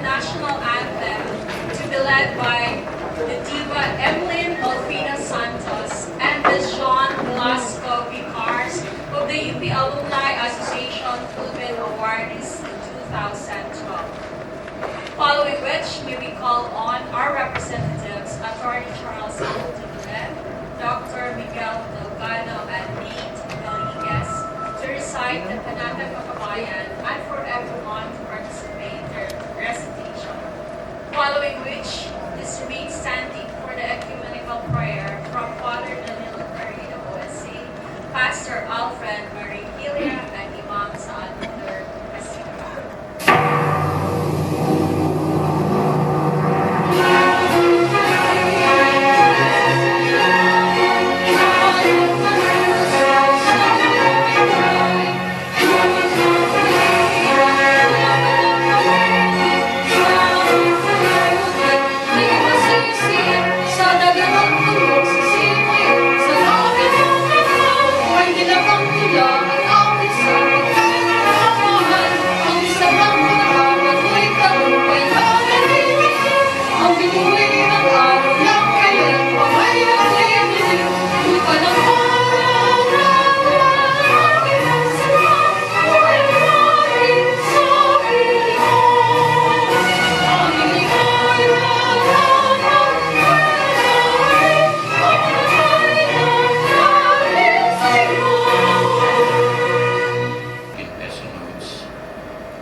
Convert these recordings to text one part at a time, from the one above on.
national anthem to be led by the diva Evelyn Alfina Santos and the John Blasco Vicars of the UP Alumni Association Philippine Awardees in 2012. Following which, may we call on our representatives, Attorney Charles Altuve, Dr. Miguel Delgado, and Nate Galigues, to recite the Panatag Makabayan and for everyone to participate in their recitation. Following which, this remains standing for the ecumenical prayer from Father Danilo Carrino OSC, Pastor Alfred Marie Hilia, and Imam Saad Munder Asika.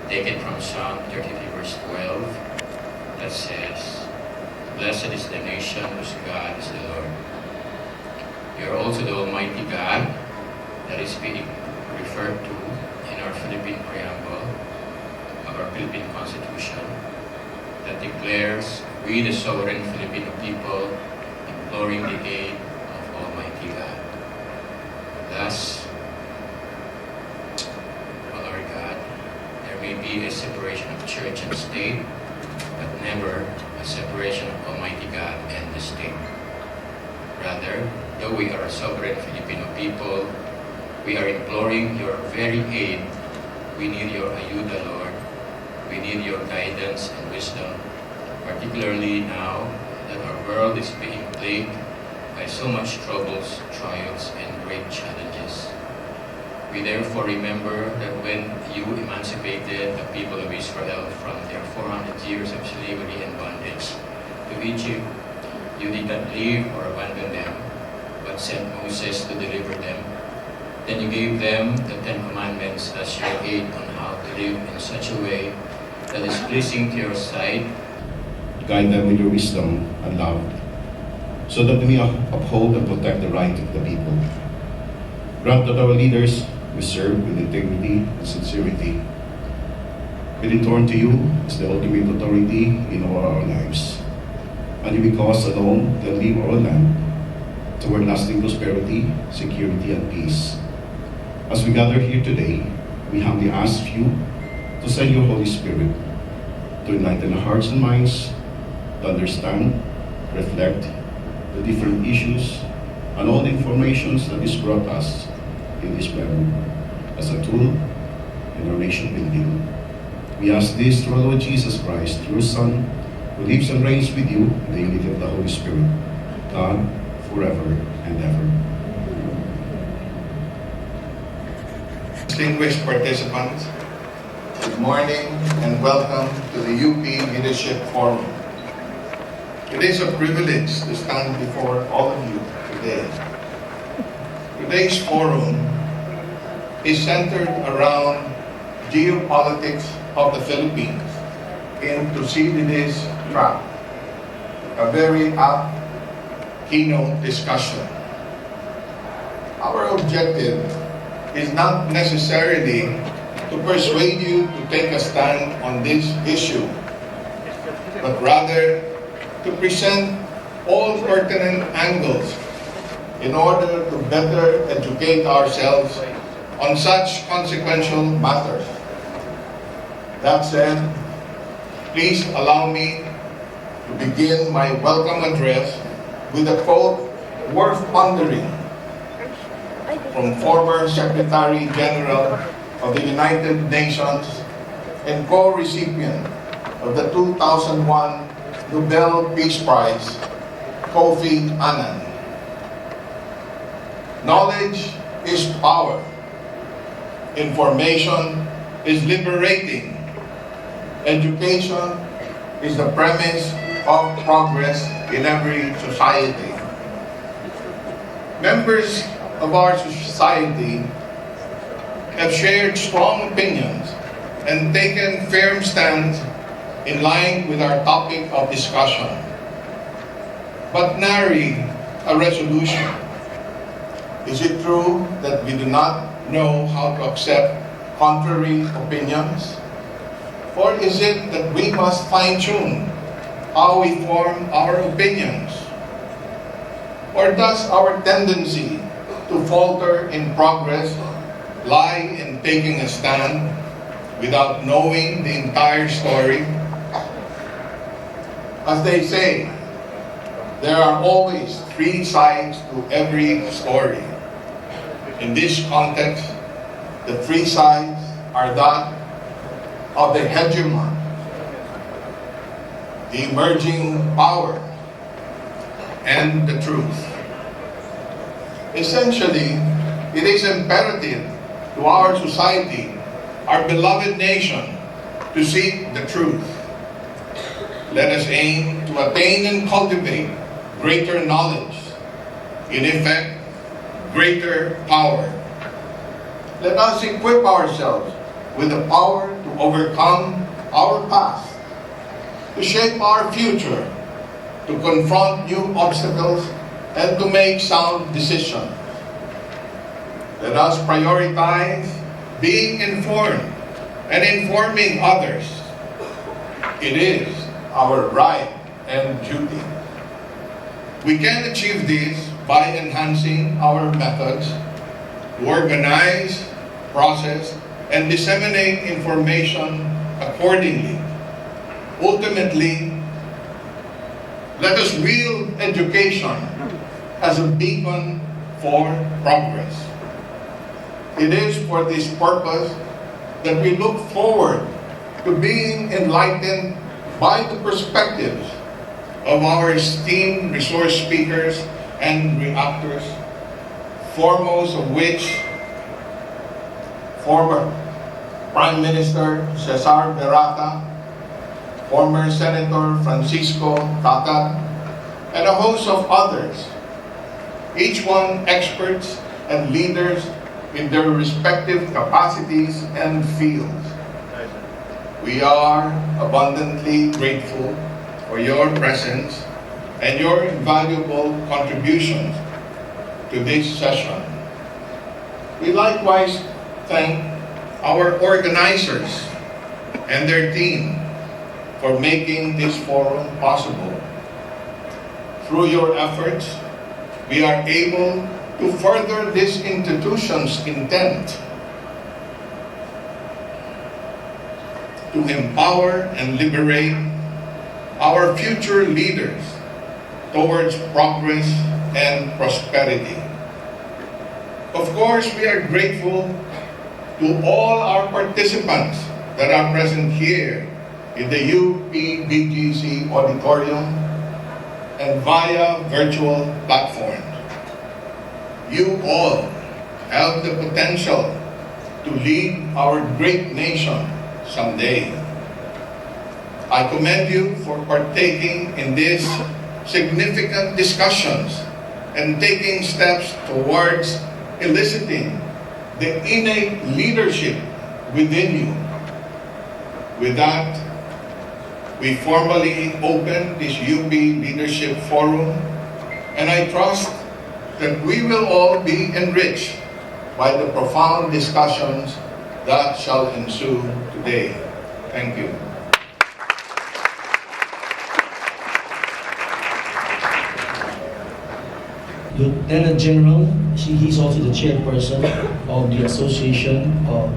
Taken from Psalm 33 verse 12 that says, "Blessed is the nation whose God is the Lord." You are also the Almighty God that is being referred to in our Philippine preamble of our Philippine Constitution that declares, "We the sovereign Filipino people imploring the aid of Almighty God." Thus, may be a separation of church and state, but never a separation of Almighty God and the state. Rather, though we are a sovereign Filipino people, we are imploring your very aid. We need your ayuda, Lord. We need your guidance and wisdom, particularly now that our world is being plagued by so much troubles, trials, and great challenges. We therefore remember that when you emancipated the people of Israel from their 400 years of slavery and bondage to Egypt, you did not leave or abandon them, but sent Moses to deliver them. Then you gave them the 10 Commandments as your aid on how to live in such a way that is pleasing to your sight. Guide them with your wisdom and love, so that we may uphold and protect the right of the people. Grant that our leaders we serve with integrity and sincerity. We return to you as the ultimate authority in all our lives, and you because alone can lead our land toward lasting prosperity, security, and peace. As we gather here today, we humbly ask you to send your Holy Spirit to enlighten our hearts and minds, to understand, reflect the different issues, and all the informations that is brought us in this plenary as a tool in our nation building. We ask this through our Lord Jesus Christ, your Son, who lives and reigns with you in the unity of the Holy Spirit, God, forever and ever. Distinguished participants, good morning and welcome to the UP Leadership Forum. It is a privilege to stand before all of you today. Today's forum is centered around geopolitics of the Philippines in Thucydides' trap, a very apt keynote discussion. Our objective is not necessarily to persuade you to take a stand on this issue, but rather to present all pertinent angles in order to better educate ourselves on such consequential matters. That said, please allow me to begin my welcome address with a quote worth pondering from former Secretary General of the United Nations and co-recipient of the 2001 Nobel Peace Prize, Kofi Annan. Knowledge is power. Information is liberating. Education is the premise of progress in every society. Members of our society have shared strong opinions and taken firm stands in line with our topic of discussion, but nary a resolution. Is it true that we do not know how to accept contrary opinions? Or is it that we must fine-tune how we form our opinions? Or does our tendency to falter in progress lie in taking a stand without knowing the entire story? As they say, there are always three sides to every story. In this context, the three sides are that of the hegemon, the emerging power, and the truth. Essentially, it is imperative to our society, our beloved nation, to seek the truth. Let us aim to attain and cultivate greater knowledge, in effect, greater power. Let us equip ourselves with the power to overcome our past, to shape our future, to confront new obstacles, and to make sound decisions. Let us prioritize being informed and informing others. It is our right and duty. We can achieve this by enhancing our methods to organize, process, and disseminate information accordingly. Ultimately, let us wield education as a beacon for progress. It is for this purpose that we look forward to being enlightened by the perspectives of our esteemed resource speakers and reactors, foremost of which former Prime Minister Cesar Berata, former Senator Francisco Tata, and a host of others, each one experts and leaders in their respective capacities and fields. We are abundantly grateful for your presence and your invaluable contributions to this session. We likewise thank our organizers and their team for making this forum possible. Through your efforts, we are able to further this institution's intent to empower and liberate our future leaders towards progress and prosperity. Of course, we are grateful to all our participants that are present here in the UP BGC auditorium and via virtual platforms. You all have the potential to lead our great nation someday. I commend you for partaking in these significant discussions and taking steps towards eliciting the innate leadership within you. With that, we formally open this UP Leadership Forum, and I trust that we will all be enriched by the profound discussions that shall ensue today. Thank you. Lieutenant General, he's also the chairperson of the Association of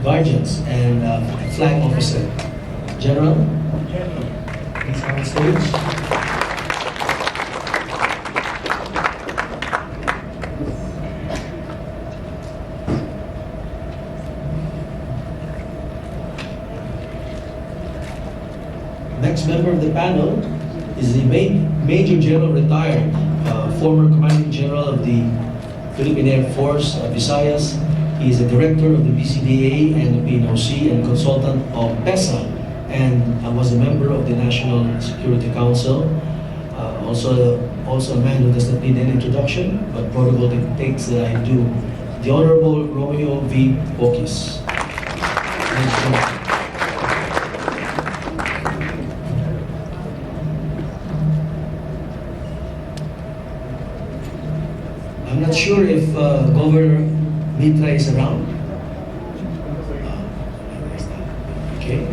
Guardians and Flag Officer. General, please come on stage. next member of the panel is the Major General retired, former Commanding General of the Philippine Air Force, Visayas. He is a director of the BCDA and the PNOC and consultant of PESA, and was a member of the National Security Council. Also a man who does not need any introduction, but protocol dictates that I do. The Honorable Romeo V. Pokis. I'm not sure if Governor Mitra is around. Okay.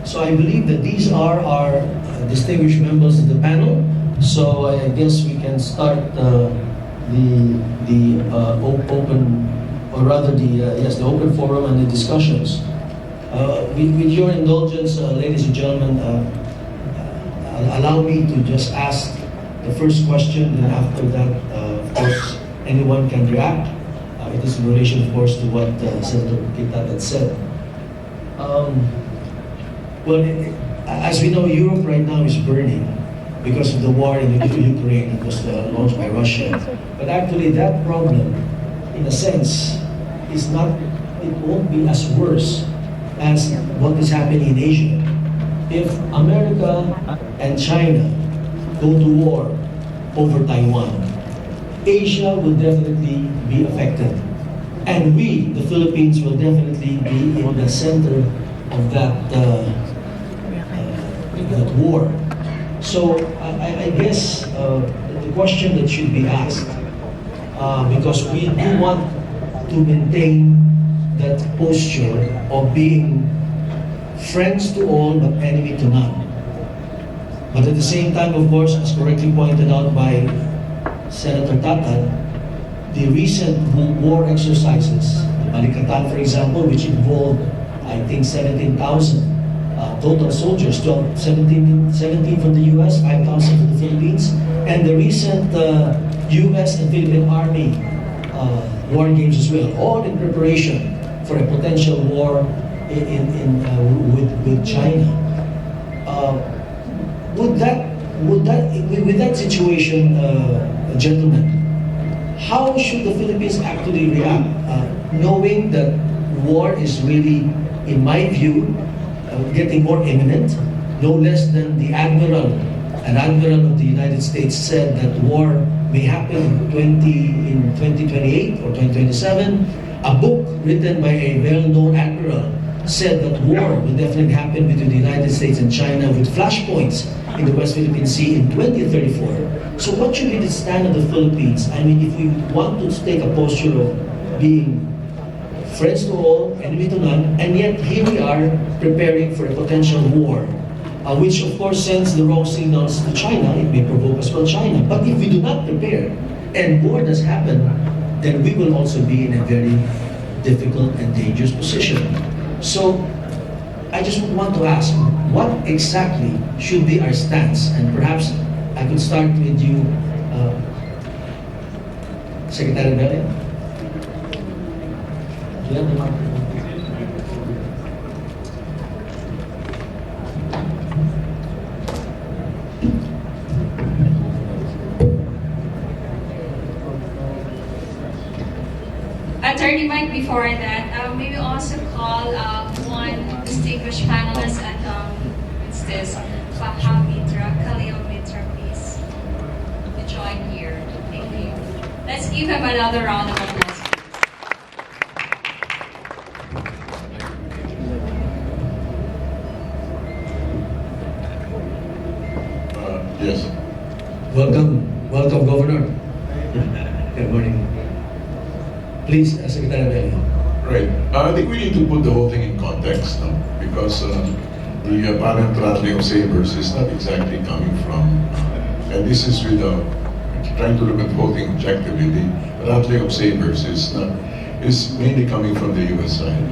So I believe that these are our distinguished members of the panel. So I guess we can start the open, or rather the open forum and the discussions. With your indulgence, ladies and gentlemen, allow me to just ask the first question, and after that, of course, anyone can react. It is in relation, of course, to what Senator Kitat had said. Well, as we know, Europe right now is burning because of the war in Ukraine. It was launched by Russia. But actually, that problem, in a sense, is not, it won't be as worse as what is happening in Asia. If America and China go to war over Taiwan, Asia will definitely be affected. And we, the Philippines, will definitely be in the center of that war. So I guess the question that should be asked, because we do want to maintain that posture of being friends to all but enemy to none. But at the same time, of course, as correctly pointed out by Senator Tatad, the recent war exercises, Balikatan, for example, which involved, I think, 17,000 total soldiers, 17 from the US, 5,000 from the Philippines, and the recent US and Philippine Army war games as well, all in preparation for a potential war with China. With that situation, gentlemen, how should the Philippines actually react, knowing that war is really, in my view, getting more imminent? No less than an admiral of the United States said that war may happen in 2028 or 2027. A book written by a well-known admiral said that war will definitely happen between the United States and China with flashpoints in the West Philippine Sea in 2034. So what should be the stand of the Philippines? I mean, if we want to take a posture of being friends to all, enemy to none, and yet here we are preparing for a potential war, which of course sends the wrong signals to China. It may provoke as well China. But if we do not prepare and war does happen, then we will also be in a very difficult and dangerous position. So I just want to ask, what exactly should be our stance? And perhaps I could start with you, Secretary Belli. Do you have the microphone? Attorney Mike, before that, may we also call one distinguished panelist at it's this Faham Mitra, Khalil Mitra, please, to join here. Thank you. Let's give him another round of applause. Yes. Welcome, Governor. Good morning. Please, Secretary Belli. Right. I think we need to put the whole thing in context, no? Because the apparent rattling of sabers is not exactly coming from, and this is without trying to look at the whole thing objectively. The rattling of sabers is mainly coming from the U.S. side.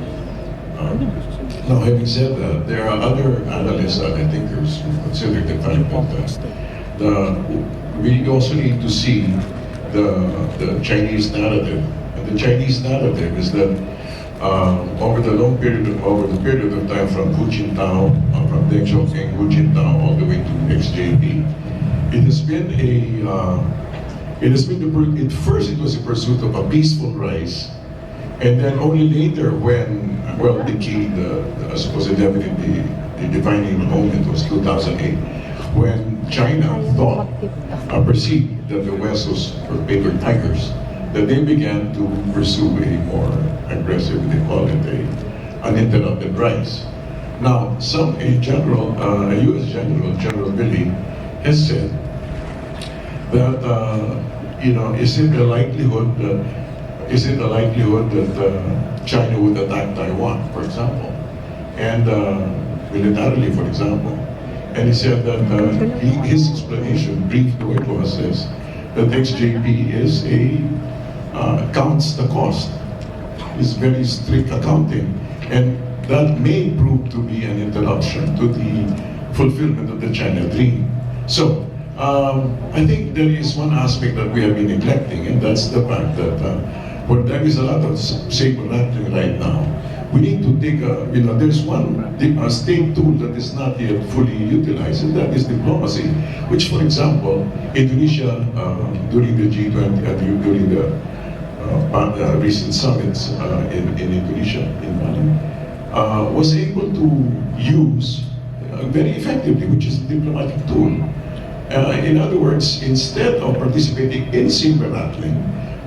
Now, having said that, there are other analysts and I think there's considered the fact that we also need to see the Chinese narrative. And the Chinese narrative is that over the period of time from Hu Jintao, from Deng Xiaoping, Hu Jintao, all the way to XJP. It has been first it was a pursuit of a peaceful rise, and then only later when, well, the defining moment was 2008, when China thought, perceived that the West was for paper tigers, that they began to pursue a more aggressive, they call it uninterrupted rise. Now, a U.S. general, General Billy, has said that, is it a likelihood that China would attack Taiwan, for example, and militarily, for example? And he said that his explanation, brief though it was, is that XJP is counts the cost. It's very strict accounting, and that may prove to be an interruption to the fulfillment of the China dream. So, I think there is one aspect that we have been neglecting, and that's the fact that where there is a lot of saber rattling right now, we need to take there's a state tool that is not yet fully utilized, and that is diplomacy, which, for example, Indonesia, during the G20, during the recent summits in Indonesia, in Bali, was able to use very effectively, which is a diplomatic tool. In other words, instead of participating in saber rattling,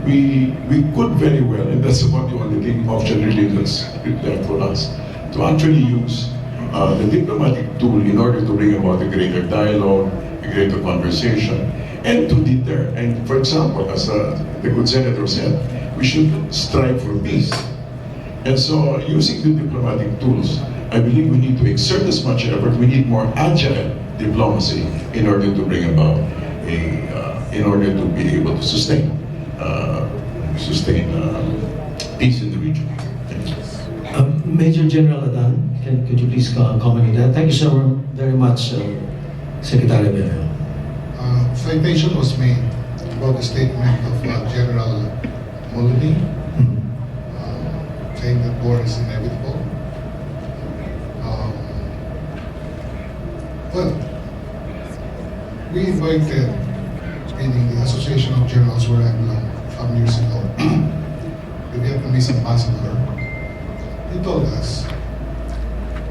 we could very well, and that's about the only thing option really that's left for us, to actually use the diplomatic tool in order to bring about a greater dialogue, a greater conversation, and to deter. And for example, as the good senator said, we should strive for peace. And so, using the diplomatic tools, I believe we need to exert as much effort. We need more agile diplomacy in order to bring about in order to be able to sustain peace in the region. Thank you. Major General Adan, could you please comment on that? Thank you so very much, Secretary Bello. Citation was made about the statement of General Mulroney, saying that war is inevitable. Well, we invited, meaning the Association of Generals where I belong, some years ago, the Vietnamese ambassador. He told us,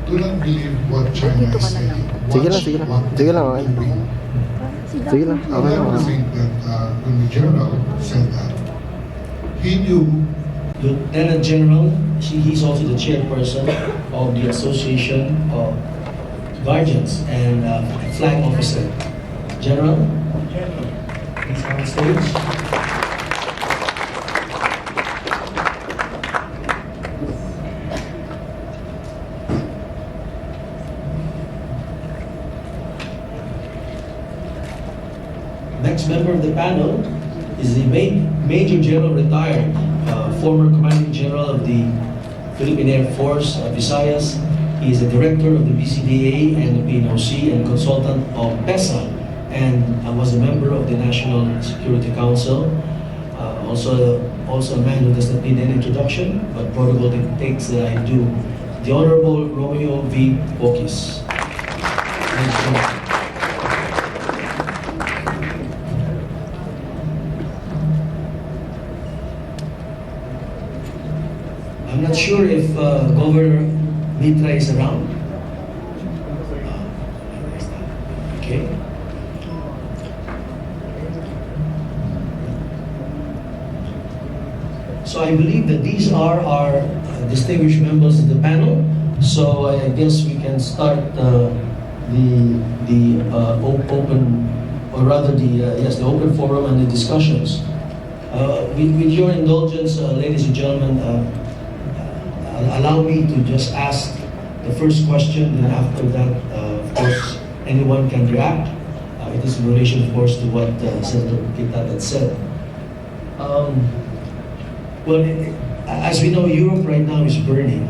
do not believe what China is saying. Watch what they are doing. I think that when the general said that, he knew. Lieutenant General, he's also the chairperson of the Association of Guardians and Flag Officer. General, please come on stage. Next member of the panel is the Major General retired, former Commanding General of the Philippine Air Force, Visayas. He is a director of the BCDA and the PNOC and consultant of PESA, and was a member of the National Security Council. Also a man who does not need an introduction, but protocol dictates that I do. The Honorable Romeo V. Bokis. I'm not sure if Governor Mitra is around. Okay. So I believe that these are our distinguished members of the panel. So I guess we can start the open, or rather the open forum and the discussions. With your indulgence, ladies and gentlemen, allow me to just ask the first question, and after that, of course, anyone can react. It is in relation, of course, to what Senator Kitat had said. Well, as we know, Europe right now is burning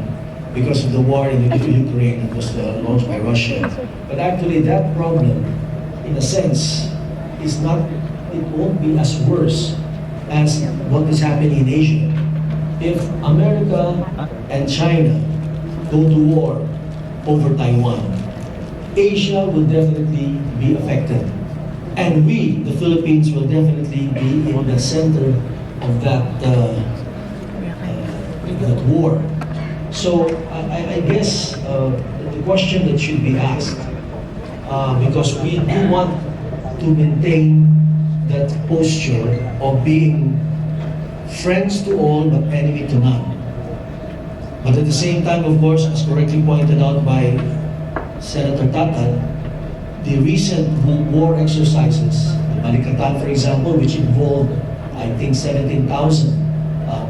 because of the war in Ukraine that was launched by Russia. But actually, that problem, in a sense, is not, it won't be as worse as what is happening in Asia. if America and China go to war over Taiwan, Asia will definitely be affected. And we, the Philippines, will definitely be in the center of that war. So I guess the question that should be asked, because we do want to maintain that posture of being friends to all but enemy to none. But at the same time, of course, as correctly pointed out by Senator Tatan, the recent war exercises, Balikatan, for example, which involved, I think, 17,000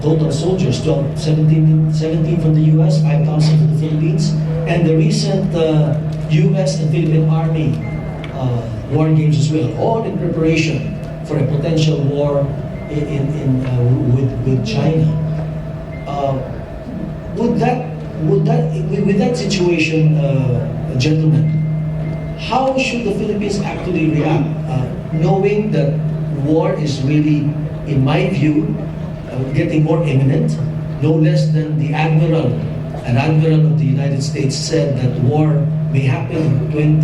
total soldiers, 17 from the US, 5,000 from the Philippines, and the recent US and Philippine Army war games as well, all in preparation for a potential war with China. With that situation, gentlemen, how should the Philippines actually react, knowing that war is really, in my view, getting more imminent? No less than an admiral of the United States said that war may happen in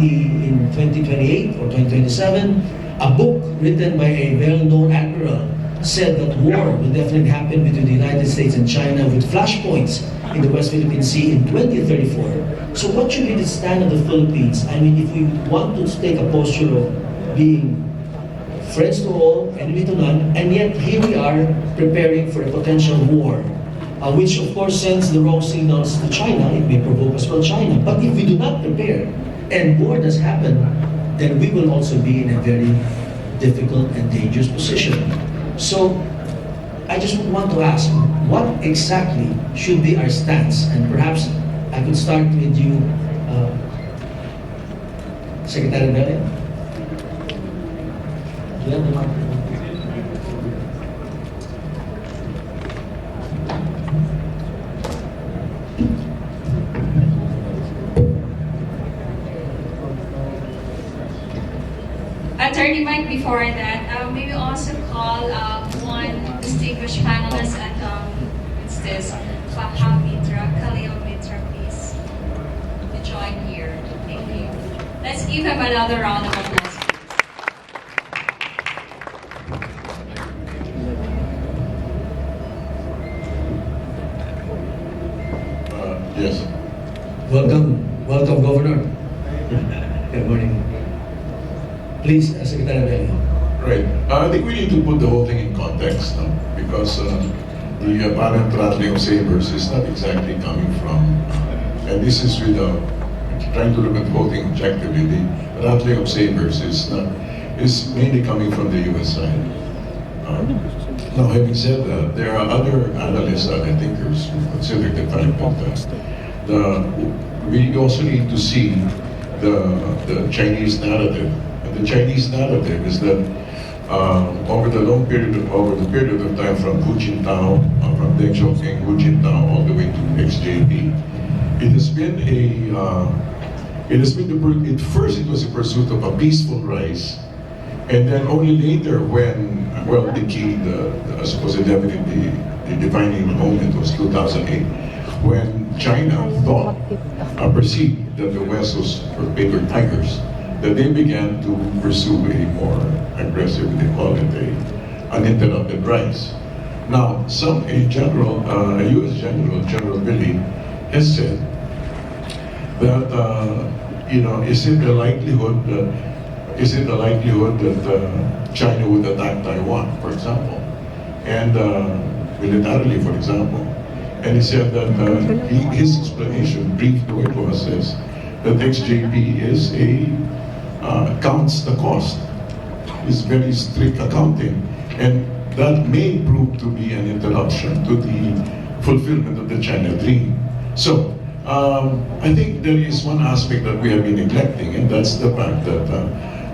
2028 or 2027. A book written by a well-known admiral said that war will definitely happen between the United States and China with flashpoints in the West Philippine Sea in 2034. So what should be the stand of the Philippines? I mean, if we want to take a posture of being friends to all, enemy to none, and yet here we are preparing for a potential war, which of course sends the wrong signals to China. It may provoke as well China. But if we do not prepare and war does happen, then we will also be in a very difficult and dangerous position. So I just want to ask, what exactly should be our stance? And perhaps I could start with you, Secretary Belli. Do you have the microphone? Attorney Mike, before that, may we also call one distinguished panelist at it's this Faham Mitra, Khalil Mitra, please, to join here. Thank you. Let's give him another round of applause. Yes. Welcome, Governor. Good morning. Please, Secretary Belli. Right. I think we need to put the whole thing in context, no? Because the apparent rattling of sabers is not exactly coming from, and this is without trying to look at the whole thing objectively. The rattling of sabers is mainly coming from the US side. Now, having said that, there are other analysts and I think there's considered the fact that we also need to see the Chinese narrative. The Chinese narrative is that over the period of time from Hu Jintao, from Deng Xiaoping, Hu Jintao, all the way to XJP, it has been at first it was a pursuit of a peaceful rise, and then only later when, well, I suppose definitely the defining moment was 2008, when China perceived that the West was for bigger tigers, that they began to pursue a more aggressive, they call it a uninterrupted rise. Now, a U.S. General Billy, has said that is it the likelihood that China would attack Taiwan, for example, and militarily, for example, and he said that his explanation, brief though it was, is that XJP is counts the cost. It's very strict accounting, and that may prove to be an interruption to the fulfillment of the China dream. So, I think there is one aspect that we have been neglecting, and that's the fact that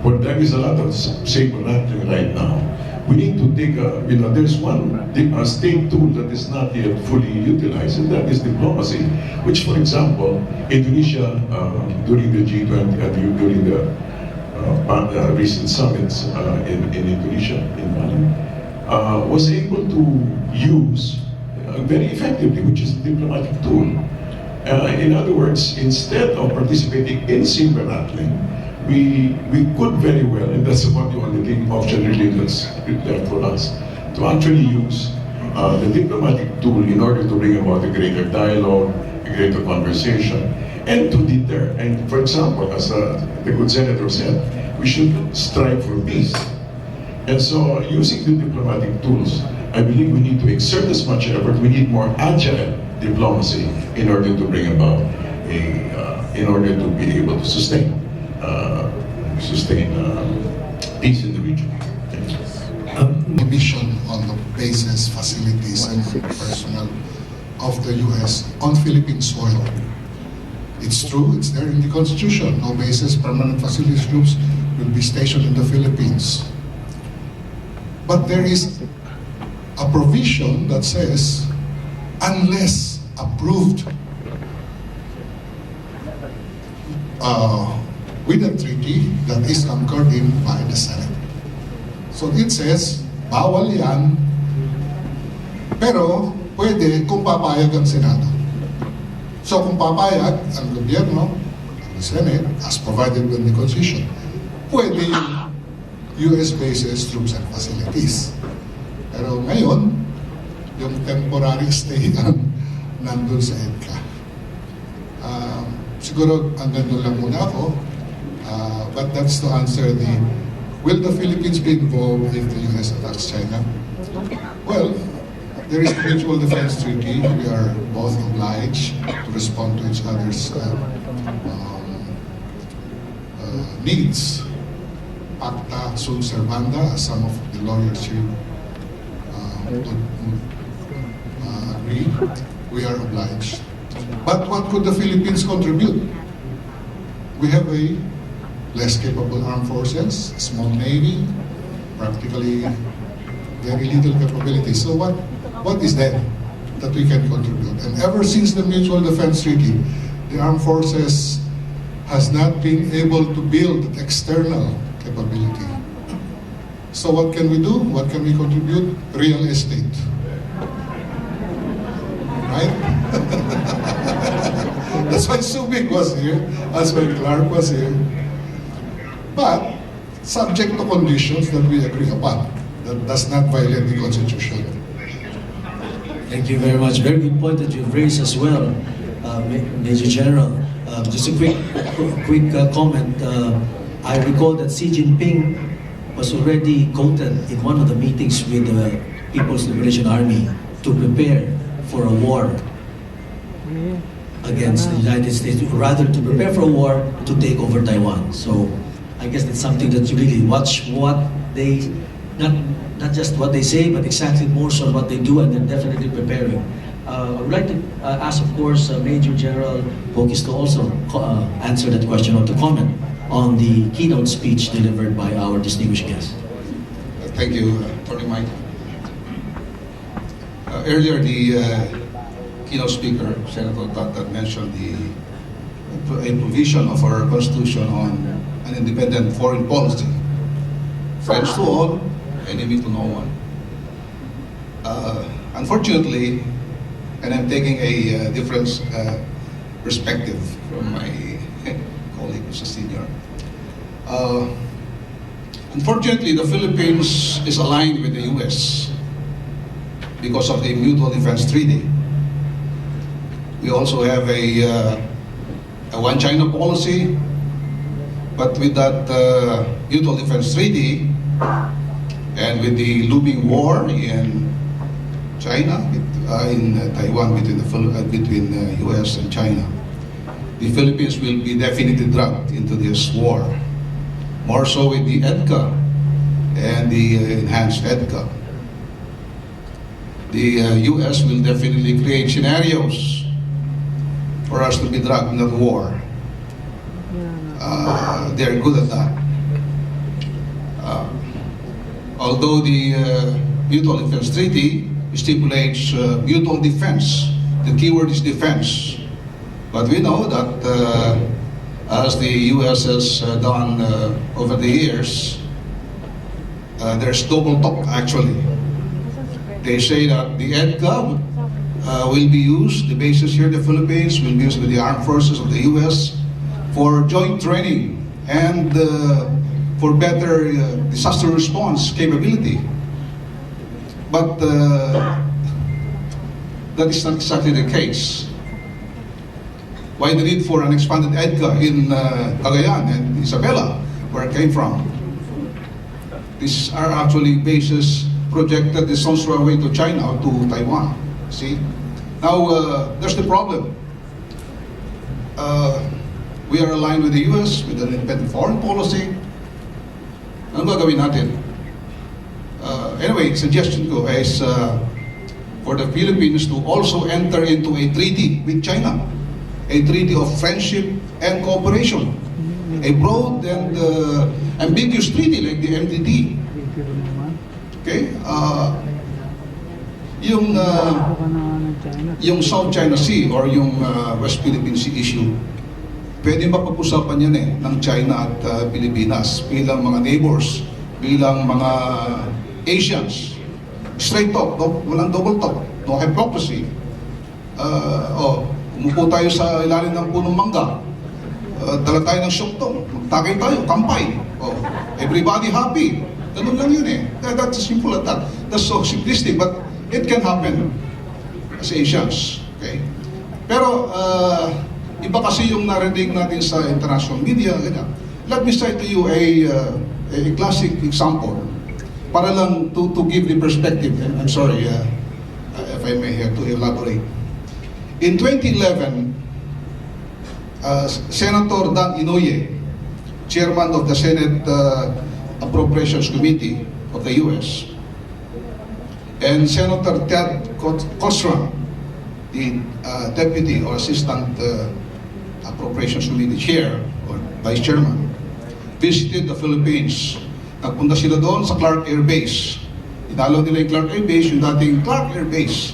where there is a lot of saber rattling right now, we need to take there's one state tool that is not yet fully utilized, and that is diplomacy, which, for example, Indonesia, during the G20, during the recent summits in Indonesia, in Bali, was able to use very effectively, which is the diplomatic tool. In other words, instead of participating in saber rattling, we could very well, and that's about the only thing option really that's left for us, to actually use the diplomatic tool in order to bring about a greater dialogue, a greater conversation, and to deter. And for example, as the good senator said, we should strive for peace. And so, using the diplomatic tools, I believe we need to exert as much effort. We need more agile diplomacy in order to bring about in order to be able to sustain peace in the region. Thank you. Mission on the bases, facilities, and personnel of the U.S. on Philippine soil. It's true, it's there in the Constitution. No bases, permanent facilities groups will be stationed in the Philippines. But there is a provision that says, unless approved with a treaty that is concurred in by the Senate. So it says, bawal yan, pero pwede kung papayag ang Senado. So kung papayag ang gobyerno, ang Senate, as provided in the Constitution, pwede yung US bases, troops, and facilities. Pero ngayon, yung temporary stay nandun sa EDCA. Siguro hanggang doon lang muna ako. But that's to answer will the Philippines be involved if the US attacks China? Well, there is a mutual defense treaty. We are both obliged to respond to each other's needs. Pacta sunt servanda, as some of the lawyers here agree. We are obliged. But what could the Philippines contribute? We have a less capable armed forces, small navy, practically very little capability. So what is there that we can contribute? And ever since the Mutual Defense Treaty, the armed forces has not been able to build external capability. So what can we do? What can we contribute? Real estate. Right? That's why Subic was here. That's why Clark was here. But subject to conditions that we agree upon. That does not violate the Constitution. Thank you very much. Very good point that you've raised as well, Major General. Just a quick comment. I recall that Xi Jinping was already quoted in one of the meetings with the People's Liberation Army to prepare for a war against the United States, rather to prepare for a war to take over Taiwan. So I guess that's something that you really watch what they, not just what they say, but exactly more so what they do, and they're definitely preparing. I would like to ask, of course, Major General Bokis to also answer that question or to comment on the keynote speech delivered by our distinguished guest. Thank you, Attorney Mike. Earlier, the keynote speaker, Senator Tata, mentioned a provision of our Constitution on an independent foreign policy. Friends to all, enemy to no one. Unfortunately, and I'm taking a different perspective from my colleague, Mr. Senior. Unfortunately, the Philippines is aligned with the US because of the Mutual Defense Treaty. We also have a One China policy, but with that Mutual Defense Treaty and with the looming war in China, in Taiwan, between the US and China, the Philippines will be definitely dragged into this war. More so with the EDCA and the enhanced EDCA. The US will definitely create scenarios for us to be dragged into the war. They're good at that. Although the Mutual Defense Treaty stipulates mutual defense, the keyword is defense. But we know that as the US has done over the years, there's double talk actually. They say that the EDCA will be used, the bases here in the Philippines will be used with the armed forces of the US for joint training and for better disaster response capability. But that is not exactly the case. Why the need for an expanded EDCA in Cagayan and Isabela, where I came from? These are actually bases projected is also away to China or to Taiwan. See? Now, there's the problem. We are aligned with the US, with an independent foreign policy. Ano gagawin natin? Anyway, suggestion ko is for the Philippines to also enter into a treaty with China. A treaty of friendship and cooperation. A broad and ambiguous treaty like the MTT. Okay? Yung South China Sea or yung West Philippine Sea issue, pwede mapag-usapan yan ng China at Pilipinas bilang mga neighbors, bilang mga Asians. Straight talk, walang double talk, no hypocrisy. Umupo tayo sa ilalim ng punong mangga, dala tayo ng syuktong, magtagay tayo, kampay. Everybody happy. Ganun lang yun eh. That's simple as that. That's so simplistic, but it can happen as Asians. Okay? Pero, iba kasi yung narinig natin sa international media, ganyan. Let me cite to you a classic example para lang to give the perspective. I'm sorry if I may have to elaborate. In 2011, Senator Dan Inoue, chairman of the Senate Appropriations Committee of the US, and Senator Ted Cosram, the Deputy or Assistant Appropriations Committee Chair or Vice Chairman, visited the Philippines. Nagpunta sila doon sa Clark Air Base. Inalaw nila yung Clark Air Base, yung dating Clark Air Base.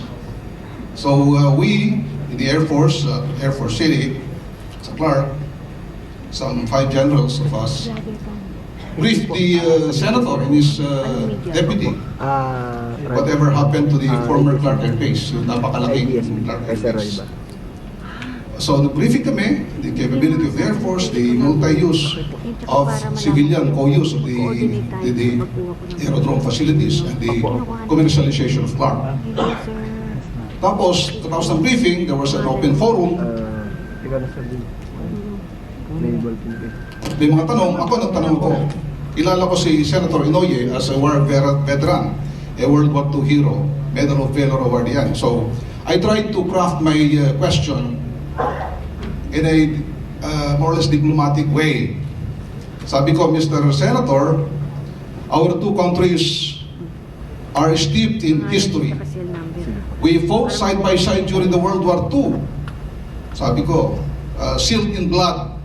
So we, in the Air Force City, sa Clark, some 5 generals of us, briefed the senator and his deputy whatever happened to the former Clark Air Base, yung napakalaking Clark Air Base. So briefing kami, the capability of the Air Force, the multi-use of civilian co-use of the aerodrome facilities and the commercialization of Clark. Tapos, tapos ng briefing, there was an open forum. May mga tanong, ako nagtanong ko. Kilala ko si Senator Inoue as a war veteran, a World War II hero, Medal of Valor award yan. So, I tried to craft my question in a more or less diplomatic way. Sabi ko, Mr. Senator, our two countries are steeped in history. We fought side by side during the World War II. Sabi ko, sealed in blood.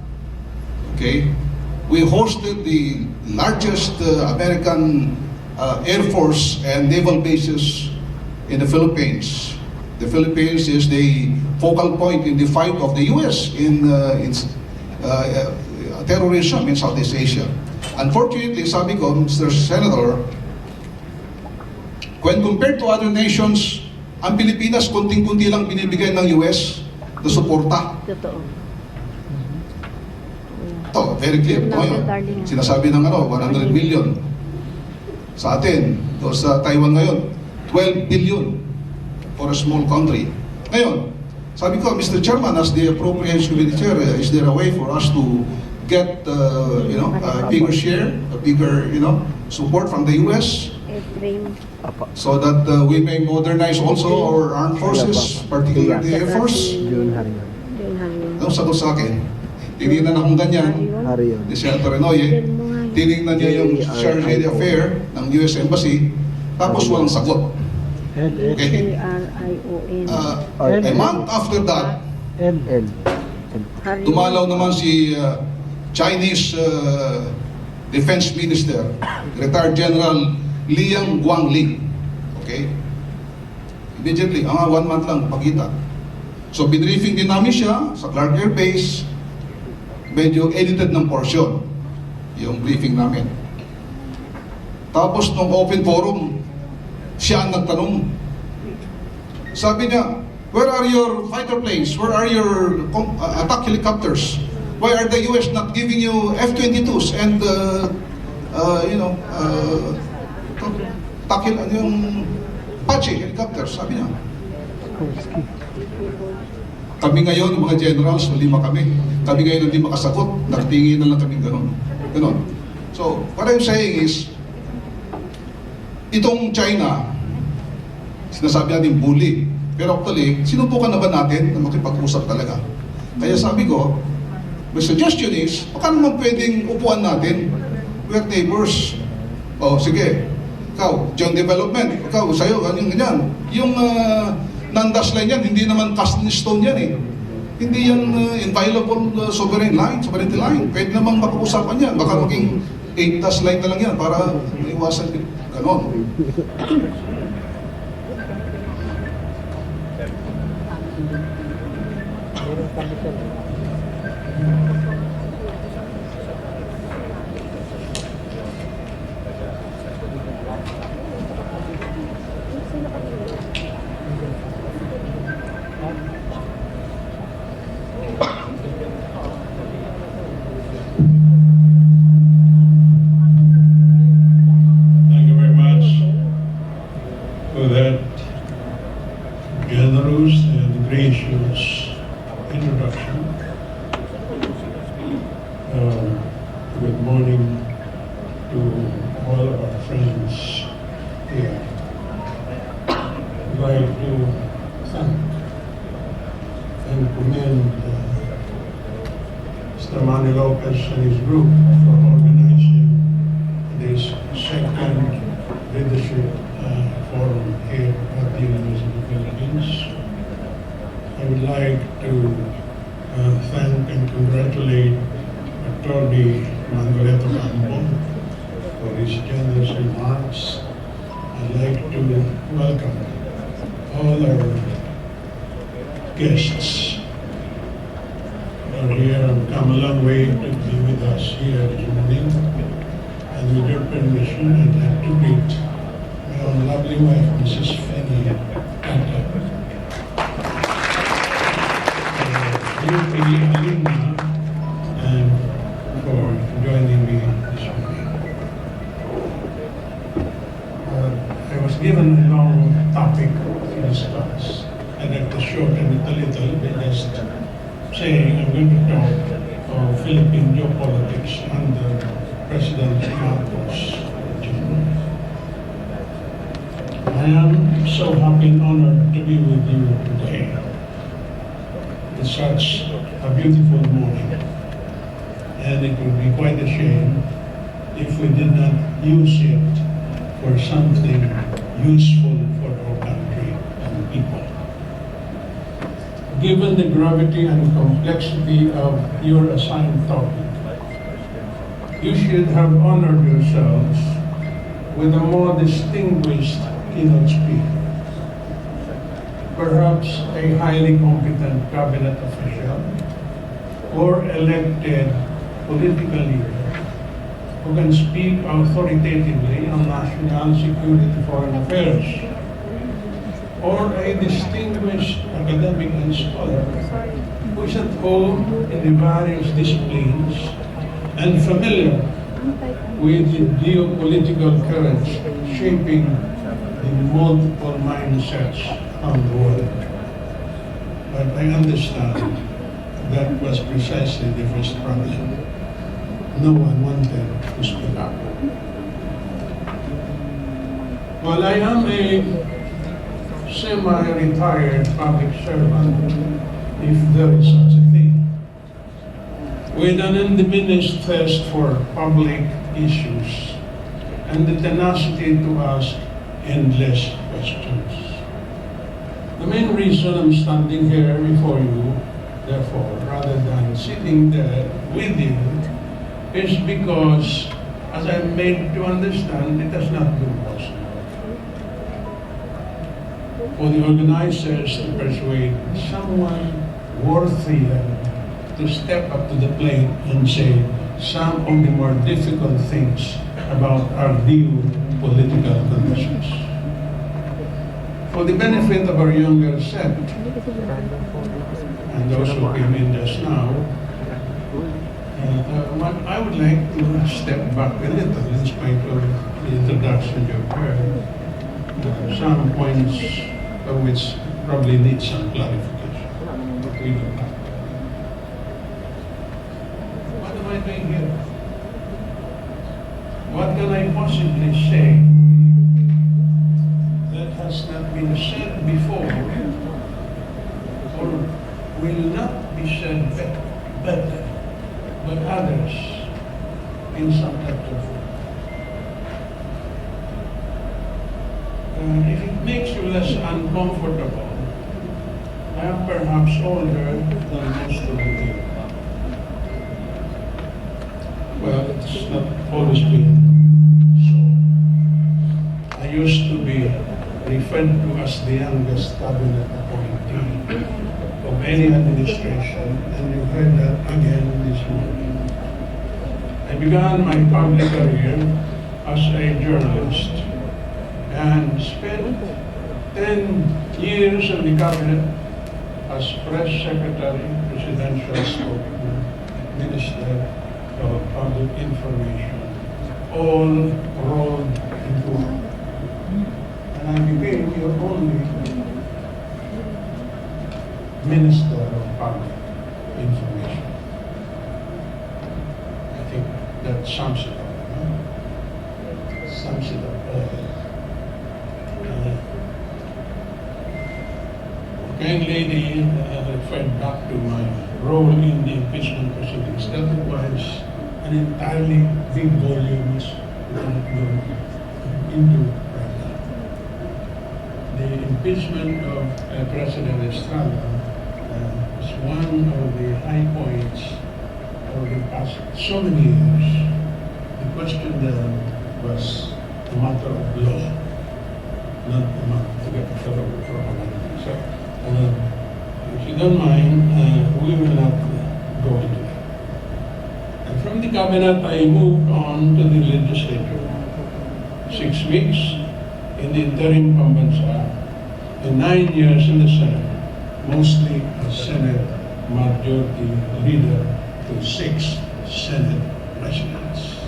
Okay? We hosted the largest American Air Force and naval bases in the Philippines. The Philippines is the focal point in the fight of the U.S. in terrorism in Southeast Asia. Unfortunately, sabi ko, Mr. Senator, when compared to other nations, ang Pilipinas, kunting-kunti lang binibigay ng US na suporta. Totoo. Ito, very clear po ngayon. Sinasabi ng 100 million. Sa atin, sa Taiwan ngayon, 12 billion for a small country. Ngayon, sabi ko, Mr. Chairman, as the Appropriations Committee Chair, is there a way for us to get a bigger share, a bigger support from the US? So that we may modernize also our armed forces, particularly the Air Force. Ang sagot sa akin, tinignan akong ganyan ni Senator Inoue, tinignan niya yung Charge d'Affaires ng US Embassy, tapos walang sagot. Okay. A month after that, dumalaw naman si Chinese Defense Minister, Retired General Liang Guangli. Okay? Immediately, 1 month lang, pakita. So, binriefing din namin siya sa Clark Air Base. Medyo edited ng portion yung briefing namin. Tapos, nung open forum, siya ang nagtanong. Sabi niya, Where are your fighter planes? Where are your attack helicopters? Why are the US not giving you F-22s and yung Apache helicopters? Sabi niya. Kami ngayon, mga generals, 5 kami. Kami ngayon hindi makasagot. Nakatingin na lang kami ganon. So, what I'm saying is, itong China, sinasabi natin bully. Pero actually, sinubukan na ba natin na makipag-usap talaga? Kaya sabi ko, my suggestion is, baka naman pwedeng upuan natin. We are neighbors. O, sige. Ikaw, John Development. Ikaw, sa'yo, ganyan. Yung Nandas line yan, hindi naman cast in stone yan eh. Hindi yan inviolable sovereignty line. Pwede namang mapag-usapan yan. Baka maging 8-dash line na lang yan para maiwasan din. Ganon. Thank you very much for that generous and gracious introduction. Good morning to all of our friends here. I'd like to thank and commend Mr. Manny Lopez and his group for organizing this second leadership forum here at the University of the Philippines. I would like to thank and congratulate Attorney Mangoleto Campo for his generous remarks. I'd like to welcome all our guests who are here and come a long way to be with us here this morning. And with your permission, I'd like to greet my own lovely wife, Mrs. Fanny Tata. Dear Alina, and for joining me this morning. I was given a long topic to discuss. I'd like to shorten it a little by just saying I'm going to talk of Philippine geopolitics under President Marcos Jr. I am so happy and honored to be with you today. It's such a beautiful morning, and it would be quite a shame if we did not use it for something useful for our country and people. Given the gravity and complexity of your assigned topic, you should have honored yourselves with a more distinguished keynote speaker. Perhaps a highly competent cabinet official or elected political leader who can speak authoritatively on national security and foreign affairs, or a distinguished academic and scholar who is at home in the various disciplines and familiar with the geopolitical currents shaping the multiple mindsets of the world. But I understand that was precisely the first problem. No one wanted to speak up. Well, I am a semi-retired public servant, if there is such a thing, with an undiminished thirst for public issues and the tenacity to ask endless questions. The main reason I'm standing here before you, therefore, rather than sitting there with you, is because, as I'm made to understand, it has not been possible for the organizers to persuade someone worthy to step up to the plate and say some of the more difficult things about our new political conditions. For the benefit of our younger set, and those who came in just now. What I would like to step back a little in spite of the introduction you've heard. Some points of which probably need some clarification. We don't have. What am I doing here? What can I possibly say that has not been said before or will not be said better by others in some type of way? If it makes you less uncomfortable, I am perhaps older than most of you. Well, it's not always been so. I used to be referred to as the youngest cabinet appointee of any administration, and you heard that again this morning. I began my public career as a journalist and spent 10 years in the cabinet as press secretary, presidential spokesman, minister of public information, all rolled into one. And I became your only minister of public information. I think that sums it up. Sums it up. Kind lady referred back to my role in the impeachment proceedings. That requires an entirely big volume which we cannot go into right now. The impeachment of President Estrada was one of the high points of the past so many years. The question then was a matter of law, not a matter of propaganda. So, if you don't mind, we will not go into that. And from the cabinet, I moved on to the legislature. 6 weeks in the interim pambansa and 9 years in the Senate, mostly as Senate majority leader to 6 Senate presidents.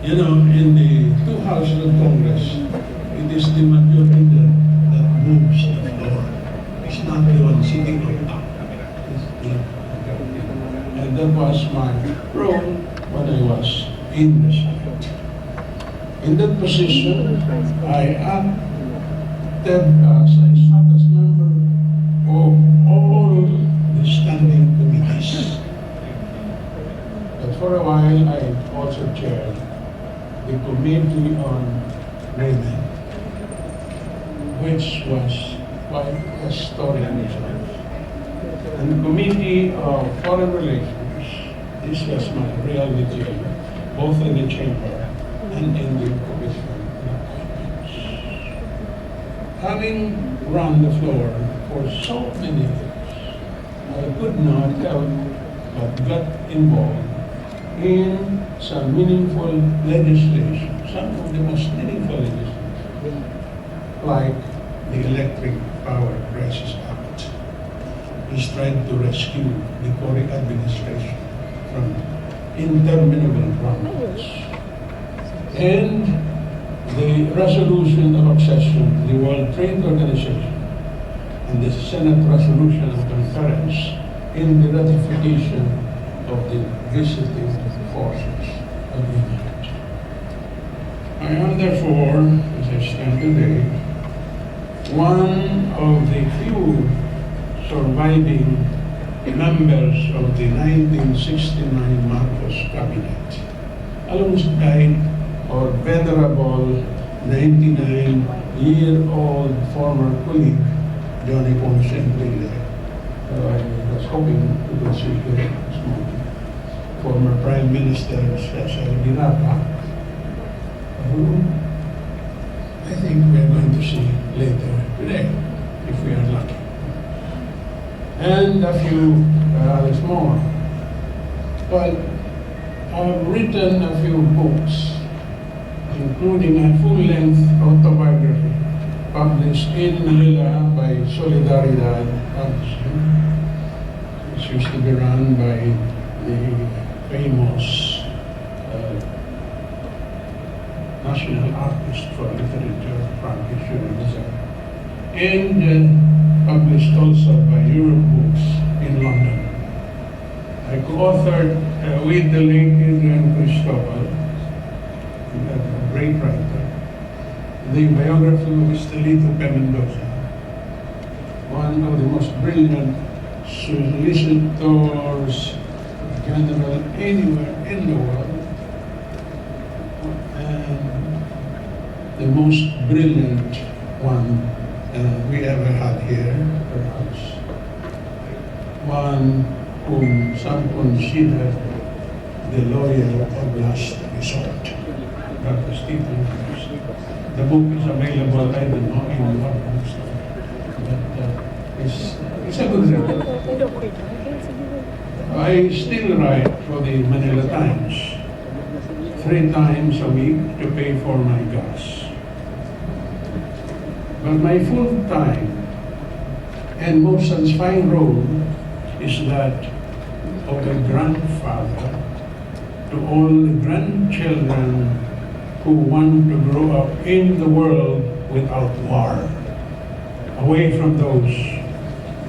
You know, in the 2 houses of Congress, it is the majority leader that moves the floor. It's not the one sitting on top. And that was my role when I was in the Senate. In that position, I acted as I sat as member of all the standing committees. But for a while, I also chaired the Committee on Women, which was quite a story in itself. And the Committee of Foreign Relations, this was my real duty, both in the chamber and in the Commission on Appointments. Having run the floor for so many years, I could not help but got involved in some meaningful legislation, some of the most meaningful legislation, like the Electric Power Crisis Act, which tried to rescue the Cory administration from interminable problems. And the resolution of accession to the World Trade Organization and the Senate resolution of concurrence in the ratification of the visiting forces agreement. I am therefore, as I stand today, one of the few surviving members of the 1969 Marcos cabinet, alongside our venerable 99-year-old former colleague, Johnny Ponce Enrile. I was hoping to go see him this morning. Former Prime Minister, especially Birata, who I think we are going to see later today, if we are lucky. And a few others more. But I've written a few books, including a full-length autobiography published in Manila by Solidaridad Publishing, which used to be run by the famous national artist for literature, Francis Schirmer, and published also by Europe Books in London. I co-authored with the late Adrian Cristobal, a great writer, the biography of Estelito P. Mendoza, one of the most brilliant solicitors general anywhere in the world, and the most brilliant one we ever had here, perhaps. One whom some consider the lawyer of last resort, Dr. Stephen Cruz. The book is available, I don't know, in what bookstore, but it's a good read. I still write for the Manila Times 3 times a week to pay for my gas. But my full-time and most satisfying role is that of a grandfather to all the grandchildren who want to grow up in the world without war, away from those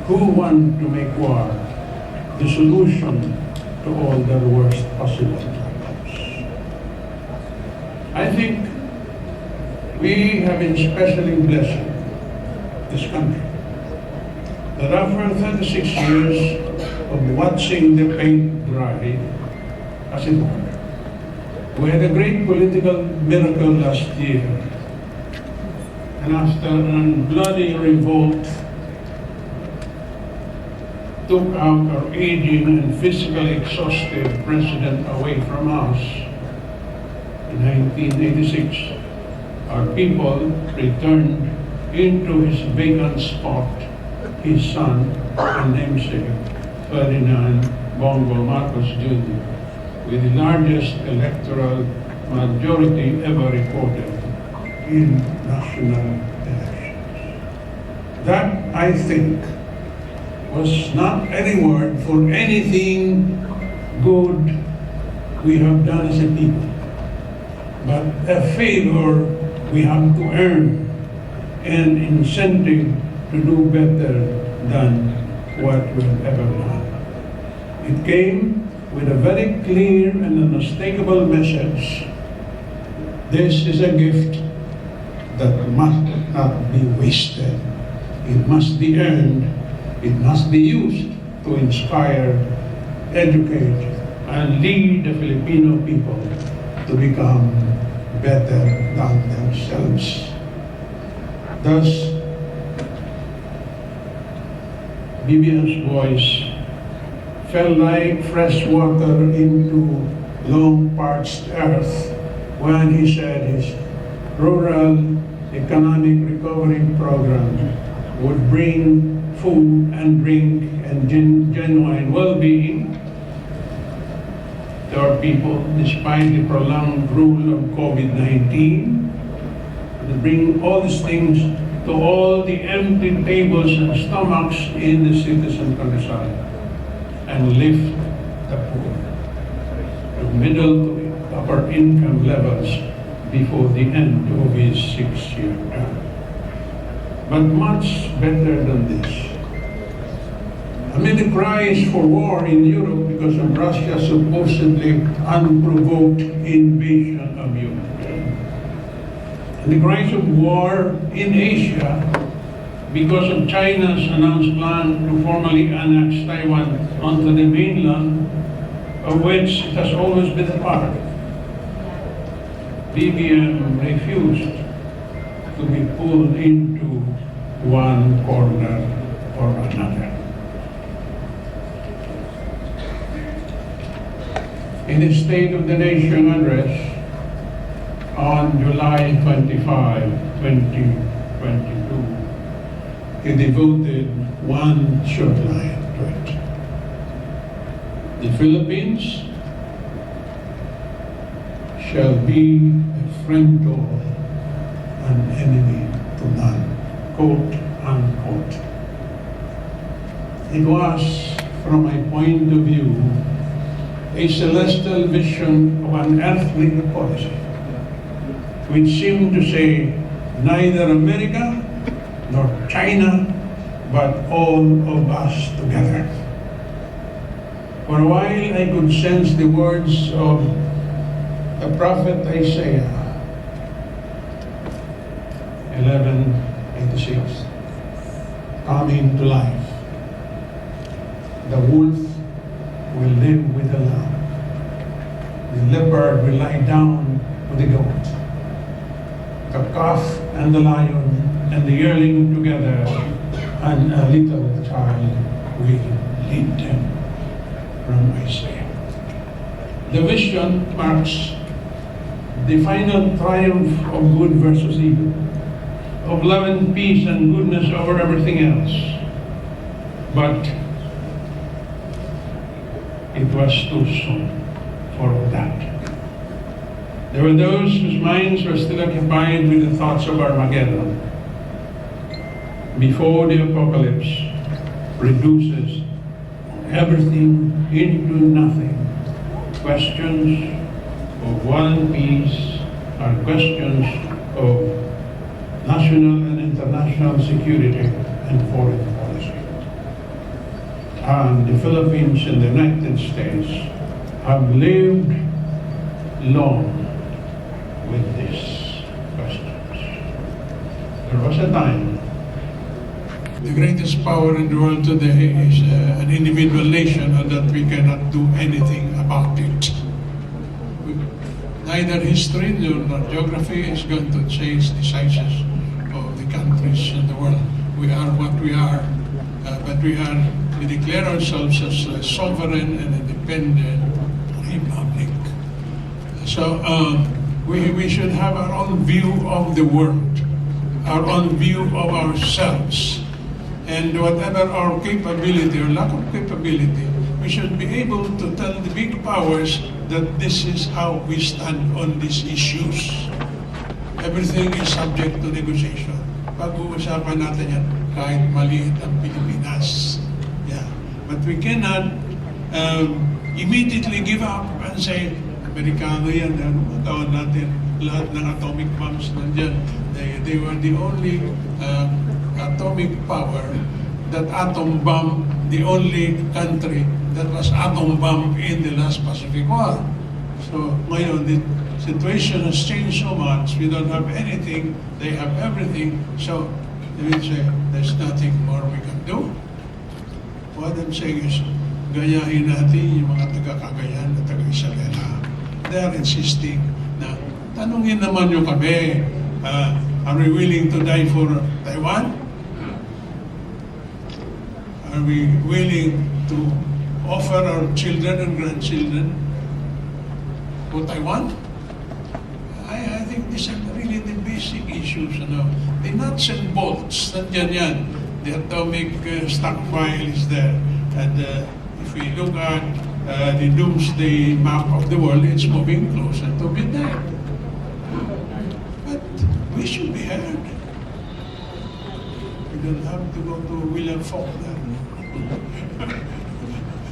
who want to make war the solution to all their worst possible problems. I think we have been specially blessed, this country, that after 36 years of watching the paint dry, as it were, we had a great political miracle last year. And after a bloody revolt took out our aging and physically exhausted president away from us in 1986, our people returned into his vacant spot his son and namesake, Ferdinand Bongo Marcos Jr., with the largest electoral majority ever recorded in national elections. That, I think, was not a reward for anything good we have done as a people, but a favor we have to earn, an incentive to do better than what we have ever done. It came with a very clear and unmistakable message. This is a gift that must not be wasted. It must be earned. It must be used to inspire, educate, and lead the Filipino people to become better than themselves. Thus, BBM's voice fell like fresh water into long parched earth when he said his rural economic recovery program would bring food and drink and genuine well-being to our people despite the prolonged rule of COVID-19, to bring all these things to all the empty tables and stomachs in the citizen countryside, and lift the poor to middle to upper income levels before the end of his 6-year term. But much better than this. Amid the cries for war in Europe because of Russia's supposedly unprovoked invasion of Ukraine, and the cries of war in Asia because of China's announced plan to formally annex Taiwan onto the mainland, of which it has always been a part, BBM refused to be pulled into one corner or another. In his State of the Nation address on July 25, 2022, he devoted one short line to it. The Philippines shall be a friend to all, an enemy to none, quote unquote. It was, from my point of view, a celestial vision of an earthly policy, which seemed to say neither America nor China, but all of us together. For a while, I could sense the words of the prophet Isaiah, 11:86, coming to life. The wolf will live with the lamb. The leopard will lie down with the goat. The calf and the lion and the yearling together, and a little child will lead them. From Isaiah. The vision marks the final triumph of good versus evil, of love and peace and goodness over everything else. But it was too soon for that. There were those whose minds were still occupied with the thoughts of Armageddon, before the apocalypse reduces everything into nothing. Questions of war and peace are questions of national and international security and foreign policy. And the Philippines and the United States have lived long with these questions. There was a time. The greatest power in the world today is an individual nation, and that we cannot do anything about it. Neither history nor geography is going to change the sizes of the countries in the world. We are what we are, but we declare ourselves as a sovereign and independent republic. So we should have our own view of the world, our own view of ourselves. And whatever our capability or lack of capability, we should be able to tell the big powers that this is how we stand on these issues. Everything is subject to negotiation. Pag-uusapan natin yan kahit maliit ang Pilipinas. Yeah. But we cannot immediately give up and say, Amerikano yan, matawad natin, lahat ng atomic bombs nandyan. They were the only atomic power that atom bomb, the only country that was atom bomb in the last Pacific War. So ngayon, the situation has changed so much. We don't have anything, they have everything. So they will say, there's nothing more we can do. What I'm saying is, gayahin natin yung mga taga-Cagayan at taga-Isabela. They are insisting na, tanungin naman nyo kami, are we willing to die for Taiwan? Are we willing to offer our children and grandchildren for Taiwan? I think these are really the basic issues. The nuts and bolts, nandiyan yan. The atomic stockpile is there. And if we look at the doomsday map of the world, it's moving closer to midnight. But we should be heard. We don't have to go to William Faulkner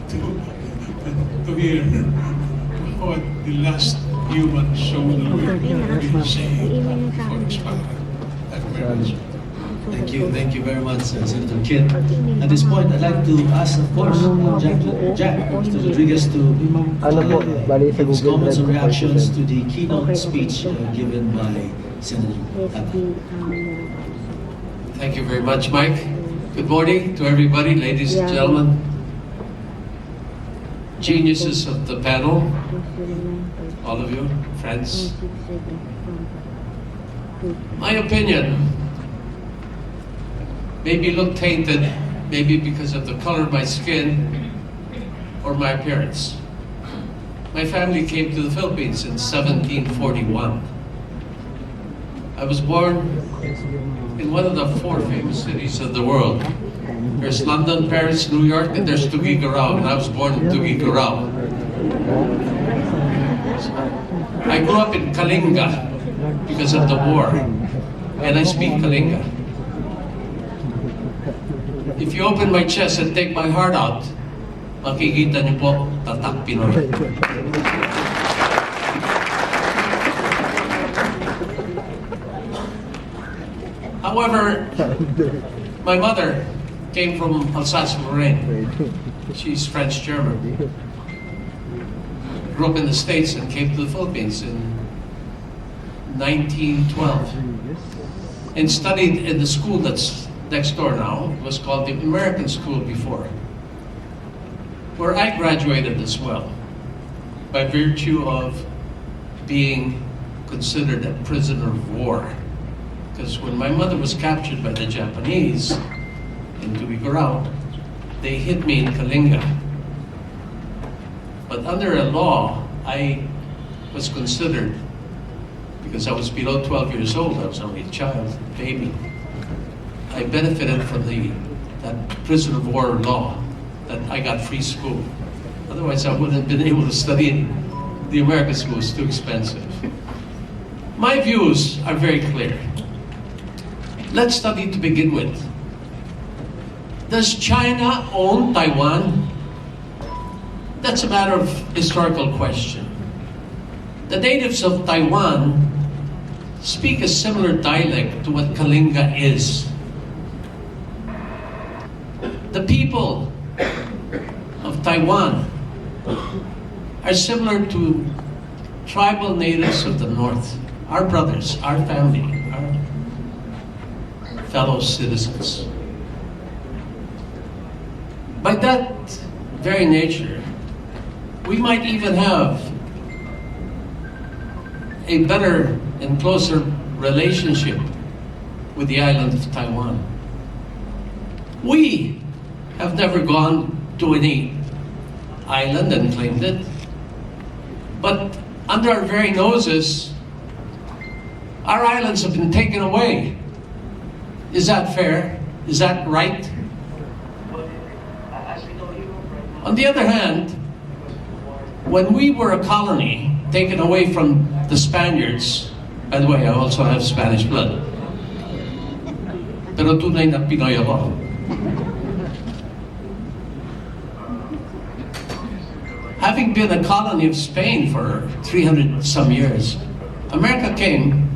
to hear what the last human soul will say for its father. Thank you very much. Thank you very much, Senator Kit. At this point, I'd like to ask, of course, Jack Mr. Rodriguez to give his comments and reactions to the keynote speech given by Senator Tata. Thank you very much, Mike. Good morning to everybody, ladies and gentlemen, geniuses of the panel, all of you, friends. My opinion maybe look tainted, maybe because of the color of my skin or my appearance. My family came to the Philippines in 1741. I was born in one of the 4 famous cities of the world. There's London, Paris, New York, and there's Tuguegarao, and I was born in Tuguegarao. I grew up in Kalinga because of the war. and I speak Kalinga. If you open my chest and take my heart out, makikita niyo po, tatak Pinoy. However, my mother came from Alsace-Lorraine. She's French-German. Grew up in the States and came to the Philippines in 1912 and studied in the school that's next door now. It was called the American School before, where I graduated as well by virtue of being considered a prisoner of war. Because when my mother was captured by the Japanese in Tuguegarao, they hid me in Kalinga. But under a law, I was considered, because I was below 12 years old, I was only a child, baby, I benefited from that prisoner of war law, that I got free school. Otherwise, I wouldn't have been able to study in the American school. It's too expensive. My views are very clear. Let's study to begin with. Does China own Taiwan? That's a matter of historical question. The natives of Taiwan speak a similar dialect to what Kalinga is. The people of Taiwan are similar to tribal natives of the north. Our brothers, our family, our fellow citizens. By that very nature, we might even have a better and closer relationship with the island of Taiwan. We have never gone to any island and claimed it, but under our very noses, our islands have been taken away. Is that fair? Is that right? On the other hand, when we were a colony taken away from the Spaniards, by the way, I also have Spanish blood, pero tunay na Pinoy ako. Having been a colony of Spain for 300 some years, America came,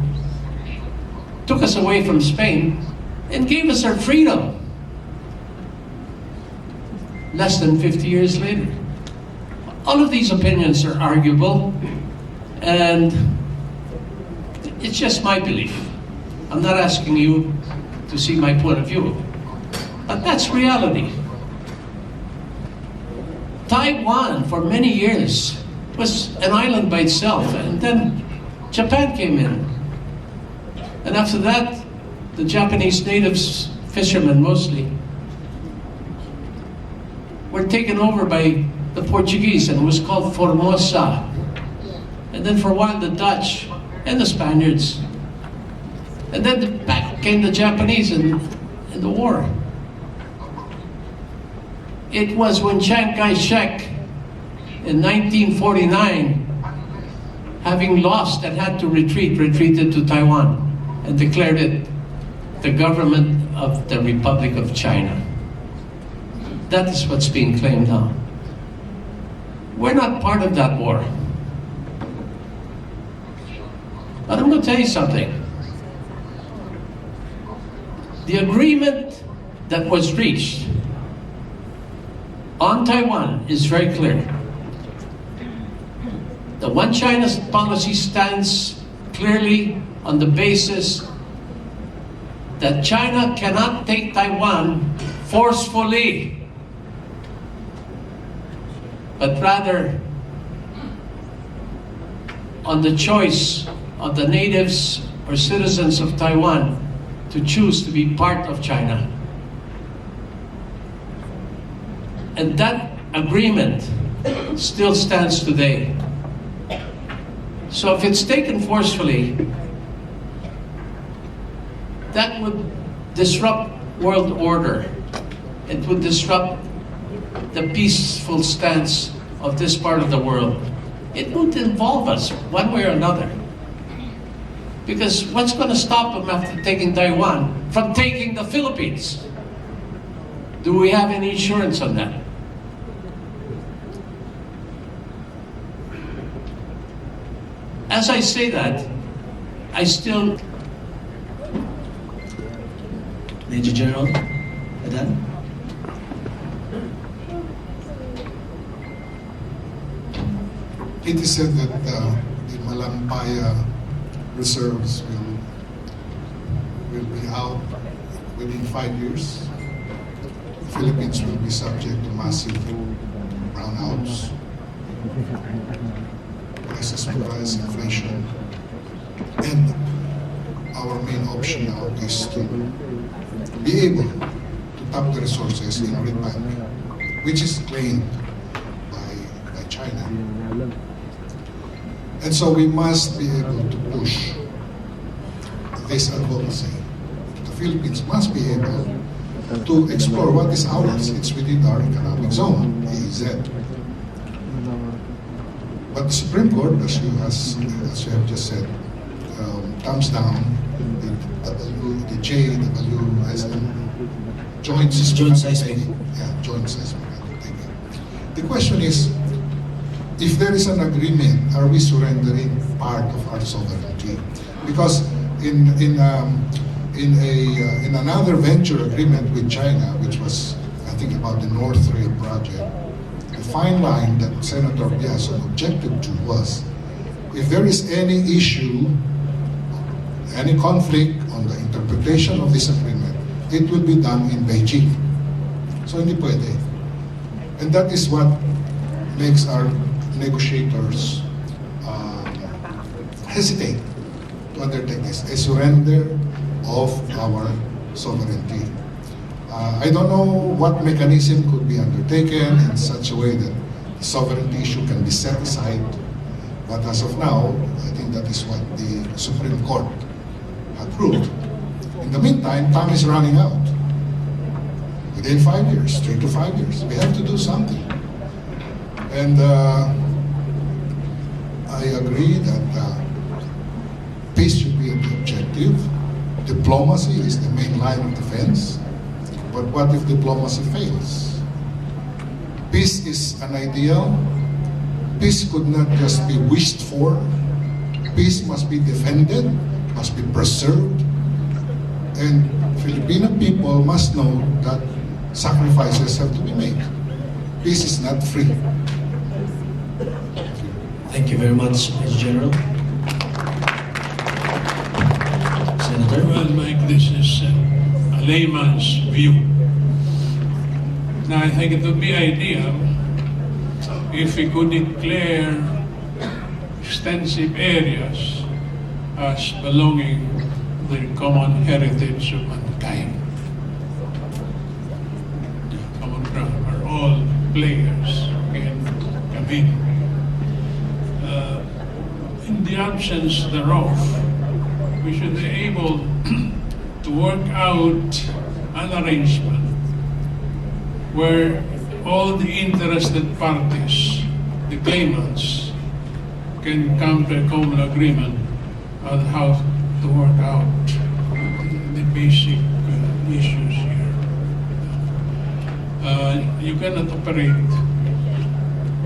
took us away from Spain, and gave us our freedom. Less than 50 years later. All of these opinions are arguable, and it's just my belief. I'm not asking you to see my point of view, but that's reality. Taiwan, for many years, was an island by itself, and then Japan came in. And after that, the Japanese natives, fishermen mostly, were taken over by the Portuguese, and it was called Formosa. And then for a while, the Dutch and the Spaniards. And then back came the Japanese in the war. It was when Chiang Kai-shek in 1949, having lost and had to retreated to Taiwan and declared it the government of the Republic of China. That is what's being claimed now. We're not part of that war. But I'm going to tell you something. The agreement that was reached on Taiwan is very clear. The One China policy stands clearly on the basis that China cannot take Taiwan forcefully, but rather on the choice of the natives or citizens of Taiwan to choose to be part of China. And that agreement still stands today. So if it's taken forcefully, that would disrupt world order. It would disrupt the peaceful stance of this part of the world. It would involve us one way or another. Because what's going to stop them after taking Taiwan from taking the Philippines? Do we have any insurance on that? As I say that, I still... Major General, Adan? It is said that the Malampaya reserves will be out within 5 years. The Philippines will be subject to massive brownouts, prices will rise, inflation, and our main option now is to be able to tap the resources in Red Bank, which is claimed by China. And so we must be able to push this advocacy. The Philippines must be able to explore what is ours. It's within our economic zone, EEZ. But the Supreme Court, as you have just said, thumbs down the JWSM, Joint Seismic. Yeah, Joint Seismic. Thank you. The question is, if there is an agreement, are we surrendering part of our sovereignty? Because in another venture agreement with China, which was, I think, about the North Rail project, the fine line that Senator Biason objected to was, if there is any issue, any conflict on the interpretation of this agreement, it will be done in Beijing. So hindi pwede. And that is what makes our negotiators hesitate to undertake this, a surrender of our sovereignty. I don't know what mechanism could be undertaken in such a way that the sovereignty issue can be set aside, but as of now, I think that is what the Supreme Court had ruled. In the meantime, time is running out. Within 5 years, 3 to 5 years, we have to do something. And I agree that peace should be the objective. Diplomacy is the main line of defense. But what if diplomacy fails? Peace is an ideal. Peace could not just be wished for. Peace must be defended, must be preserved. And Filipino people must know that sacrifices have to be made. Peace is not free. Thank you very much, Major General. Senator? Well, Mike, this is a layman's view. Now, I think it would be ideal if we could declare extensive areas as belonging to the common heritage of mankind. The common ground where all players can come in. In the absence thereof, we should be able to work out an arrangement where all the interested parties, the claimants, can come to a common agreement on how to work out the basic issues here. You cannot operate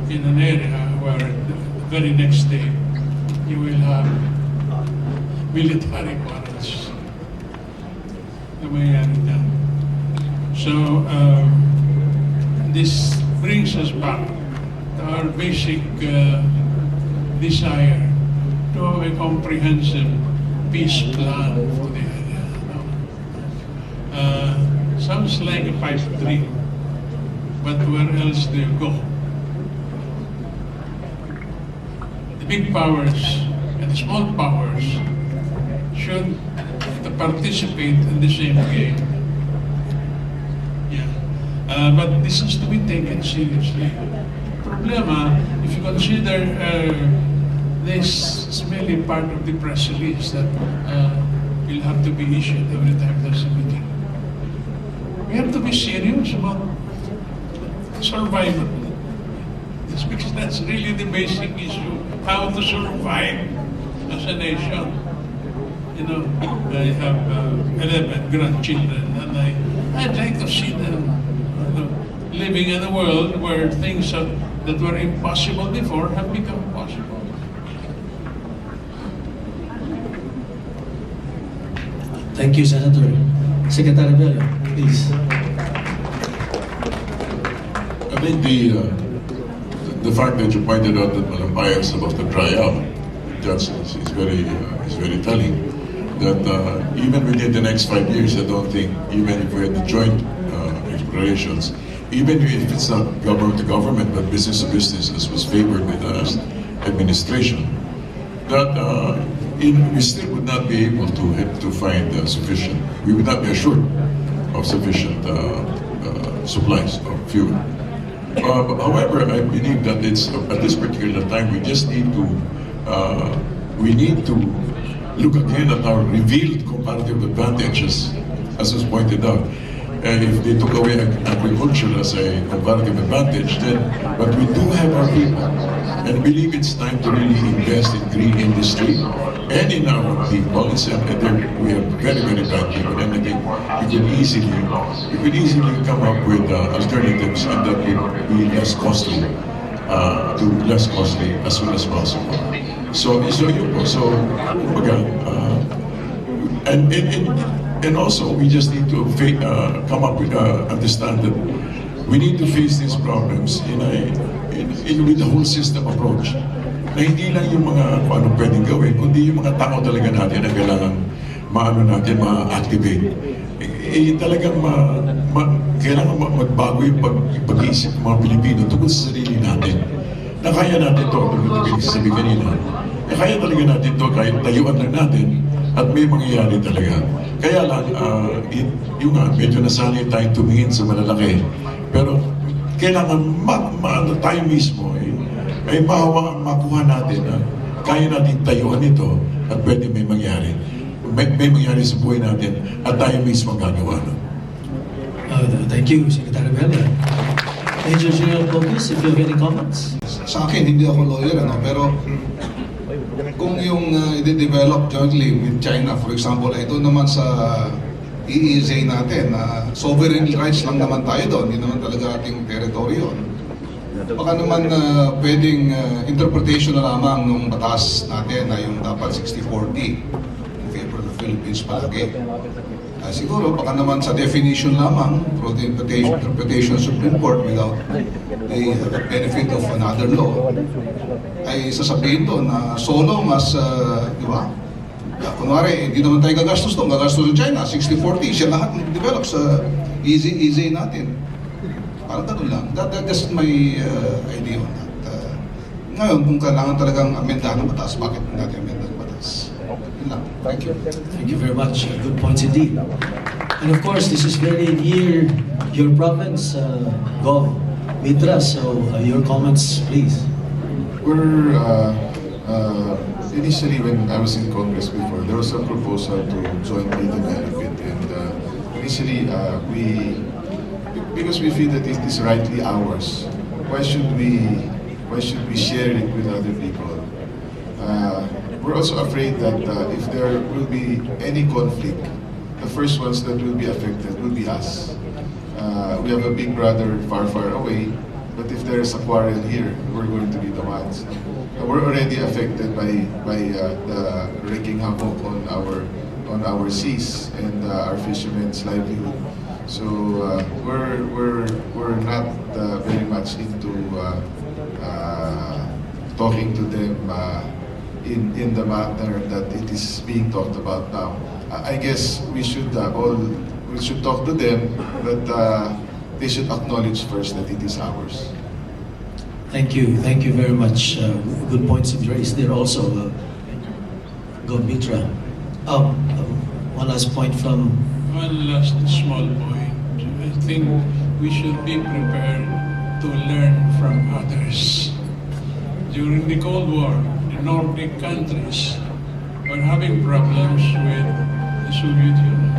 in an area where the very next day you will have military quarrels. So this brings us back to our basic desire to have a comprehensive peace plan for the area. Sounds like a pipe dream, but where else do you go? The big powers and the small powers should participate in the same game. Yeah. But this is to be taken seriously. Problema, if you consider this is merely part of the press release that will have to be issued every time there's a meeting. We have to be serious about survival. It's because that's really the basic issue, how to survive as a nation. You know, I have 11 grandchildren, and I'd like to see them living in a world where things that were impossible before have become possible. Thank you, Senator. Secretary Bello, please. I think the fact that you pointed out that Malampaya is about to dry out, that's is very telling. That even within the next 5 years, I don't think, even if we had the joint explorations, even if it's not government to government but business to business, as was favored with the last administration, that we still would not be able to find sufficient. We would not be assured of sufficient supplies of fuel. However, I believe that it's at this particular time we just need to look again at our revealed comparative advantages, as was pointed out. And if they took away agriculture as a comparative advantage, then but we do have our people, and I believe it's time to really invest in green industry and in our people. We have very bright people, and I think we could easily come up with alternatives, and that would be less costly as soon as possible. And also we just need to come up with understand that we need to face these problems with the whole system approach. Na hindi lang yung mga kung ano pwedeng gawin, kundi yung mga tao talaga natin na kailangan ma-activate. Talagang kailangan magbago yung pag-iisip ng mga Pilipino tungkol sa sarili natin. Na kaya natin ito, tulad sabi kanina, kaya talaga natin ito, kahit tayuan lang natin, at may mangyayari talaga. Kaya lang, medyo nasanay tayong tumingin sa malalaki. Pero kailangan tayo mismo ay makuha natin na kaya natin tayuan ito at pwede may mangyari. May mangyari sa buhay natin at tayo mismo gagawa. Thank you, Secretary Bello. Major General Focus, if you have any comments? Sa akin, hindi ako lawyer, pero kung yung i-develop jointly with China, for example, ito naman sa EEZ natin, sovereign rights lang naman tayo doon, hindi naman talaga ating teritoryo. Baka naman pwedeng interpretation na lamang ng batas natin na yung dapat 60-40 in favor of the Philippines palagi. Siguro baka naman sa definition lamang through the interpretation of Supreme Court without the benefit of another law, ay sasabihin doon na so long as, di ba? Kunwari, hindi naman tayo gagastos doon, gagastos ng China, 60-40, siya lahat mag-develop sa easy natin. Parang ganun lang. That's my idea on that. Ngayon, kung kailangan talagang amendahan ng batas, bakit natin amendahan ng batas? Yun lang. Thank you. Thank you very much. Good points indeed. And of course, this is very near your province, Gov. Mitra, so your comments, please. We're initially, when I was in Congress before, there was a proposal to jointly develop it, and initially because we feel that it is rightly ours, why should we share it with other people? We're also afraid that if there will be any conflict, the first ones that will be affected will be us. We have a big brother far away, but if there is a quarrel here, we're going to be the ones. We're already affected by the wreaking havoc on our seas and our fishermen's livelihood. So we're not very much into talking to them in the manner that it is being talked about now. I guess we should talk to them, but they should acknowledge first that it is ours. Thank you very much. Good points raised there also, Gov. Mitra. One last point from... One last small point. I think we should be prepared to learn from others. During the Cold War, the Nordic countries were having problems with the Soviet Union.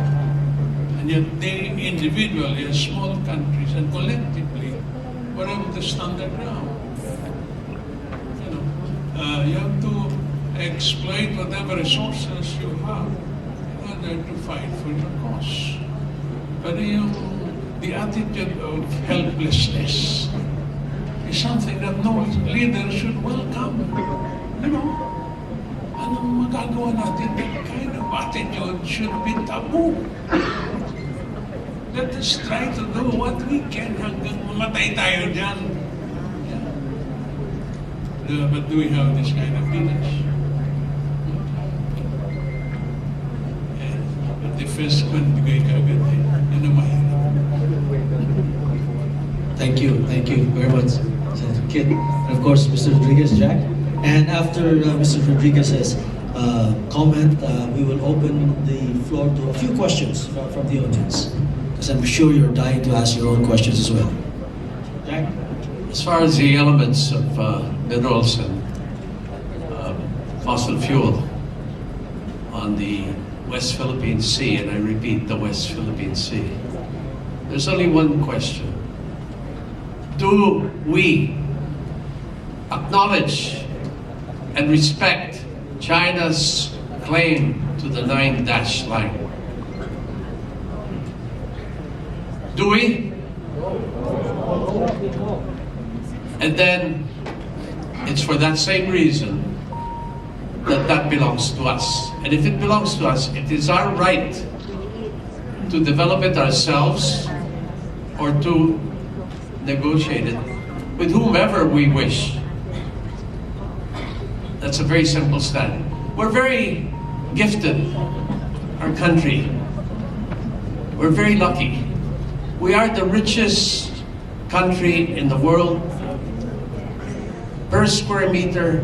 And yet they individually, as small countries and collectively, were able to stand their ground. You have to exploit whatever resources you have. there to fight for your cause. Pero the attitude of helplessness is something that no leader should welcome. You know, anong magagawa natin? That kind of attitude should be taboo. Let us try to do what we can hanggang mamatay tayo dyan. But do we have this kind of leaders? But the first one, bigay ka agad eh. Yun ang mahirap. Thank you very much, Senator Kit. And of course, Mr. Rodriguez, Jack. And after Mr. Rodriguez's comment, we will open the floor to a few questions from the audience. Because I'm sure you're dying to ask your own questions as well. Jack? As far as the elements of minerals and fossil fuel on the West Philippine Sea, and I repeat, the West Philippine Sea, there's only one question. Do we acknowledge and respect China's claim to the 9-dash line? Do we? And then, it's for that same reason that belongs to us. And if it belongs to us, it is our right to develop it ourselves or to negotiate it with whomever we wish. That's a very simple stand. We're very gifted, our country. We're very lucky. We are the richest country in the world per square meter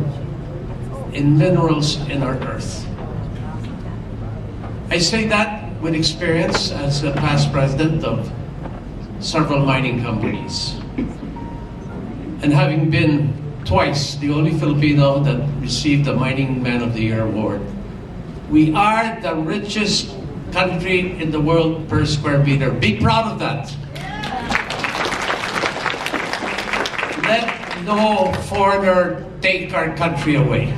in minerals in our earth. I say that with experience as a past president of several mining companies. And having been twice the only Filipino that received the Mining Man of the Year award, we are the richest country in the world per square meter. Be proud of that. Let no foreigner take our country away.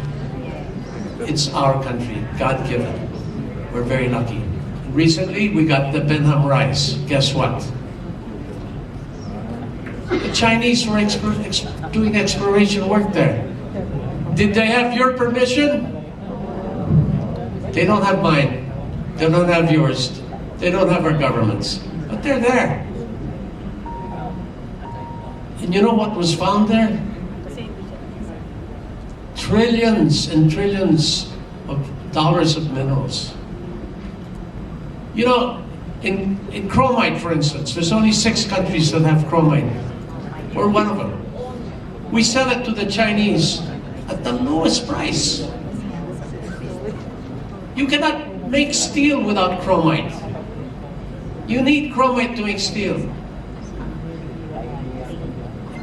It's our country, God-given. We're very lucky. Recently, we got the Benham rice. Guess what? The Chinese were doing exploration work there. Did they have your permission? They don't have mine. They don't have yours. They don't have our government's. But they're there. And you know what was found there? Trillions and trillions of dollars of minerals. You know, in chromite, for instance, there's only 6 countries that have chromite. We're one of them. We sell it to the Chinese at the lowest price. You cannot make steel without chromite. You need chromite to make steel.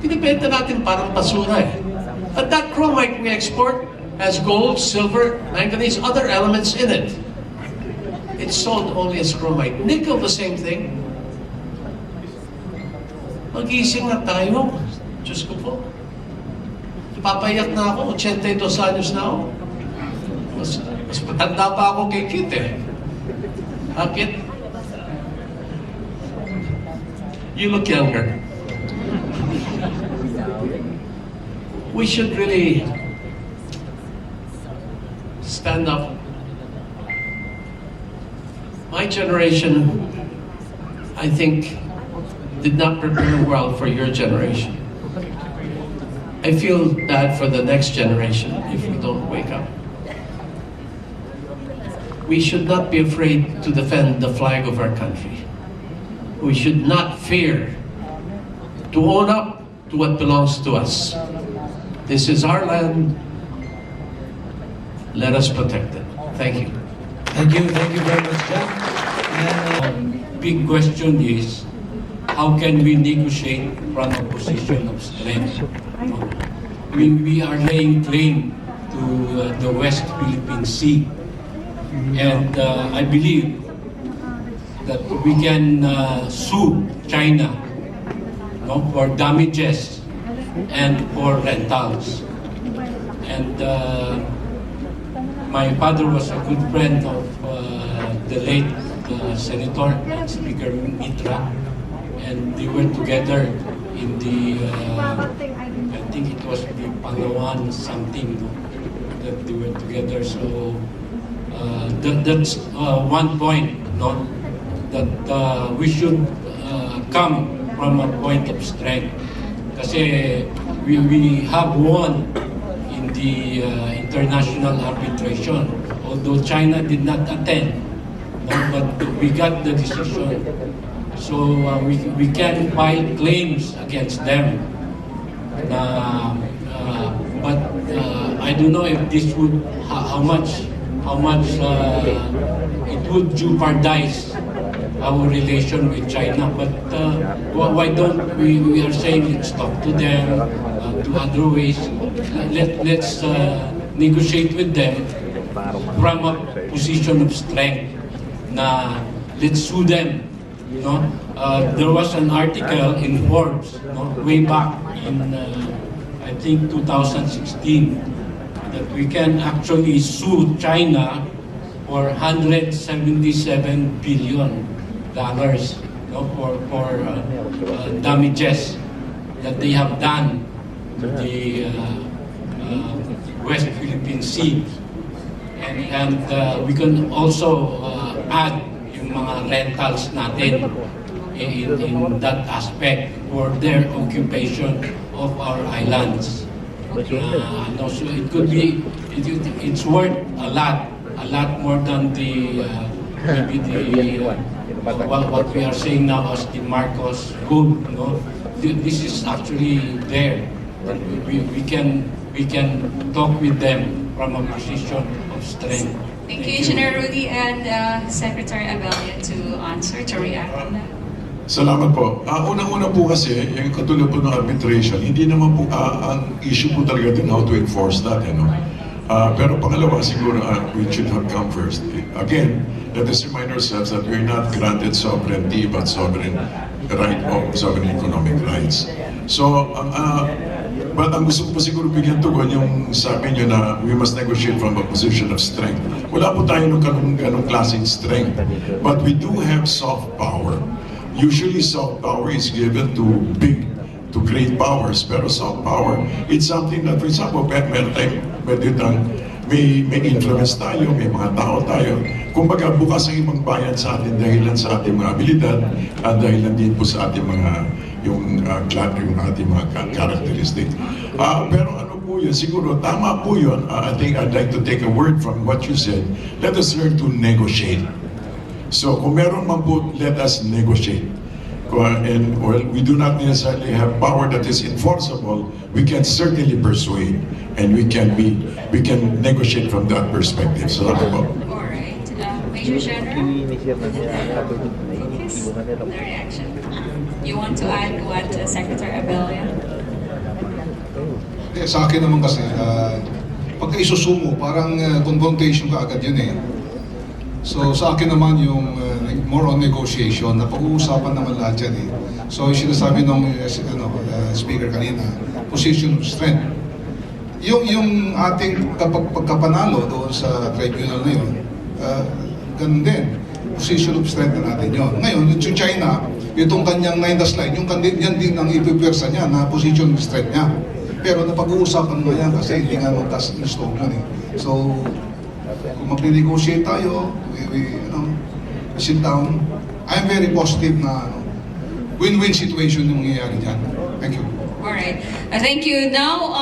Pinibenta natin parang basura eh. But that chromite we export has gold, silver, manganese, other elements in it. It's sold only as chromite. Nickel, the same thing. Mag-iising na tayo. Diyos ko po. Ipapayak na ako, 82 anyos na ako. Mas patanda pa ako kay Kit eh. Ha, Kit? You look younger. We should really stand up. My generation, I think, did not prepare well for your generation. I feel bad for the next generation if we don't wake up. We should not be afraid to defend the flag of our country. We should not fear to own up to what belongs to us. This is our land. Let us protect it. Thank you. Thank you very much, Jack. And, big question is, how can we negotiate from a position of strength? We are laying claim to the West Philippine Sea. And I believe that we can sue China, no, for damages and for rentals. And my father was a good friend of the late Senator and Speaker Mitra, and they were together in the, I think it was the Palawan something, no, that they were together. So that's one point, no, that we should come from a point of strength. Kasi we have won in the international arbitration, although China did not attend, no, but we got the decision. So we can file claims against them. But I don't know if this would, how much it would jeopardize our relation with China. But why don't we are saying let's talk to them to other ways. Let's negotiate with them from a position of strength. Na let's sue them. No, there was an article in Forbes, no, way back in I think 2016, that we can actually sue China for $177 billion, no, for damages that they have done to the West Philippine Sea, and we can also add yung mga rentals natin in that aspect for their occupation of our islands. No, so it could be, it's worth a lot more than the maybe what we are saying now as the Marcos Gold. No, this is actually there. We can talk with them from a position of strength. Thank you, Engineer Rudy, and Secretary Abella to answer, to react on that. Salamat po. Unang-una po kasi, yung katulad po ng arbitration, hindi naman po ang issue po talaga din how to enforce that. You know? Pero pangalawa, siguro, we should have come first. Again, let us remind ourselves that we're not granted sovereignty, but sovereign right of sovereign economic rights. So, but ang gusto ko pa siguro bigyan tugon yung sabi nyo na we must negotiate from a position of strength. Wala po tayo ng ganong klaseng strength. But we do have soft power. Usually soft power is given to great powers, pero soft power, it's something that, for example, may influence tayo, may mga tao tayo. Kumbaga, bukas ang ibang bayan sa atin dahilan sa ating mga abilidad at dahilan din po sa ating mga yung ating mga characteristic. Pero ano po yun, siguro tama po yun. I think I'd like to take a word from what you said. Let us learn to negotiate. So kung meron man po, let us negotiate. And well, we do not necessarily have power that is enforceable. We can certainly persuade, and we can negotiate from that perspective. So that's about. All right, Major General, focus the reaction. You want to add what Secretary Abella? Sa akin naman kasi, pagka isusumo, parang confrontation ka agad yun eh. So sa akin naman yung more on negotiation, na pag-uusapan naman lahat yan eh. So yung sinasabi ng speaker kanina, position of strength. Yung ating pagkapanalo doon sa tribunal na yun, ganun din. Position of strength na natin yun. Ngayon, yung China, itong kanyang 9 line, yung yan din ang ipipwersa niya na position of strength niya. Pero napag-uusapan mo yan kasi hindi nga magtas ng stone yun eh. So, kung mag-negotiate tayo, we sit down, I'm very positive na win-win situation yung mangyayari dyan. Thank you. All right. Thank you. Now,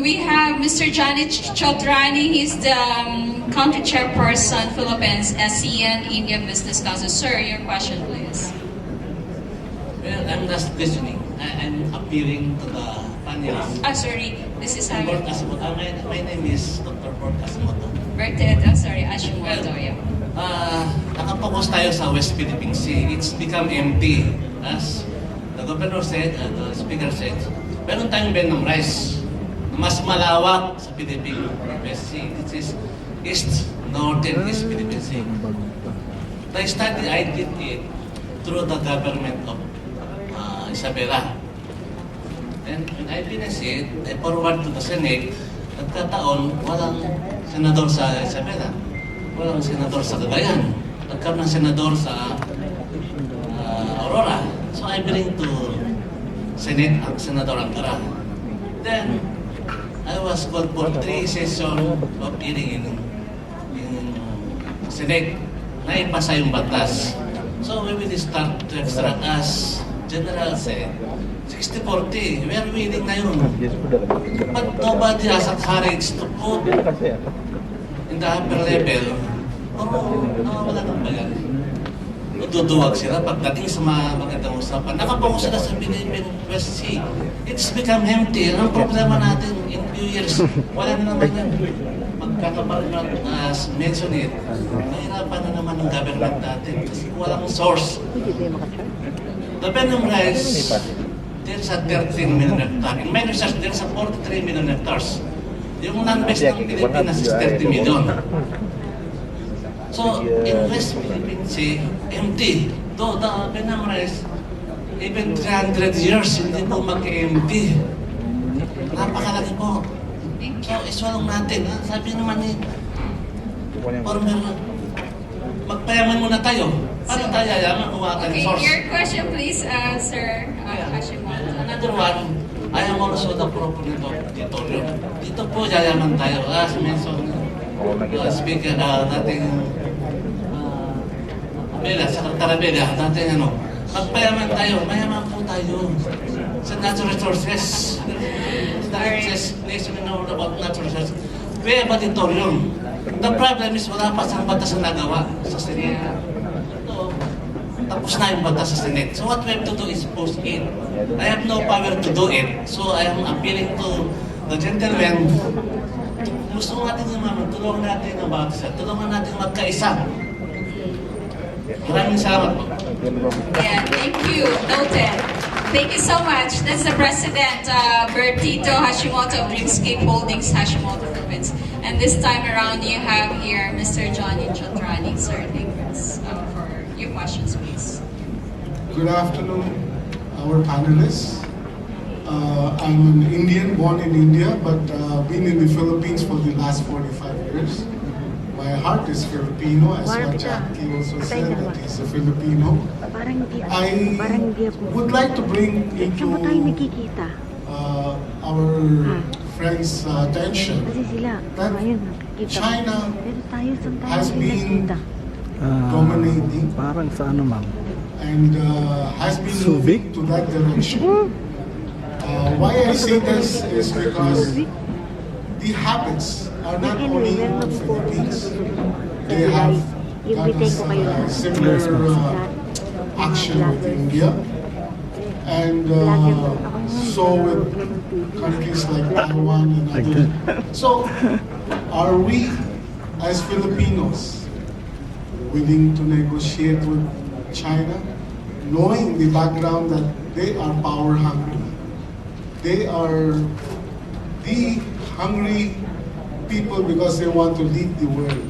we have Mr. Johnny Chodrani. He's the Country Chairperson, Philippines, ASEAN India Business Council. Sir, your question, please. Well, I'm just listening. I'm appealing to the panelists. Sorry. This is Bert Asimoto. My name is Dr. Bert Asimoto. Ashimoto, yeah. Nakapokus tayo sa West Philippine Sea. It's become empty. As the governor said, the speaker said, meron tayong Benham Rice na mas malawak sa Philippine Sea. This is East, Northern East Philippine Sea. The study I did it through the government of Isabela. And when I finished it, I forward to the Senate. Nagkataon, walang senador sa Isabela. Walang senador sa Cagayan. nagkaroon ng senador sa Aurora. So I bring to Senate ang Senador Angara. Then, I was called for 3 sessions of hearing in Senate na ipasa yung batas. So we will start to extract as General said, 60-40, we are willing na yun. But nobody has a courage to put in the upper level. Wala nang bayan. Duduwag sila pagdating sa mga magandang usapan. Nakapungo sila sa Philippine West Sea. It's become empty. Ang problema natin in few years, wala na naman yan. Magkakabalat as mentioned it, nahirapan na naman ng government natin kasi walang source. The venom rice, there's a 13 million hectares. In my research, there's a 43 million hectares. Yung land-based ng Pilipinas is 30 million. So, in West Philippine Sea, empty. Though the venom rice, even 300 years, hindi po mag-empty. Napakalaki po. So, iswalong natin. Sabi naman ni Former, magpayaman muna tayo. Paano tayo yayaman kung wala Okay, source? your question please, Sir Hashimoto. Another one, I am also the proponent of territorium. Dito po yayaman tayo. As mentioned, Speaker, dating Abela, Secretary Abela, dating magpayaman tayo, mayaman po tayo sa natural resources. The richest nation in the world about natural resources. We have a territorium. The problem is wala pa sa batas na nagawa sa Senate. So, tapos na yung batas sa Senate. So what we have to do is post it. I have no power to do it. So I am appealing to the gentleman. Gusto natin yung tulungan natin ang bawat isa. Tulungan natin magkaisa. Maraming salamat po. Yeah, thank you. Noted. Thank you so much. That's the President, Bertito Hashimoto of Dreamscape Holdings, Hashimoto Philippines. And this time around, you have here Mr. Johnny Chotrani. Sir, thank you for your questions, please. Good afternoon, our panelists. I'm an Indian, born in India, but been in the Philippines for the last 45 years. My heart is Filipino, as what Jackie also said, that he's a Filipino. I would like to bring into our friends' attention that China has been dominating and has been moving to that direction. Why I say this is because the habits are not only in the Philippines. They have done similar action with India, and so with countries like Taiwan and others. So, are we as Filipinos willing to negotiate with China, knowing the background that they are power hungry? They are the hungry people because they want to lead the world.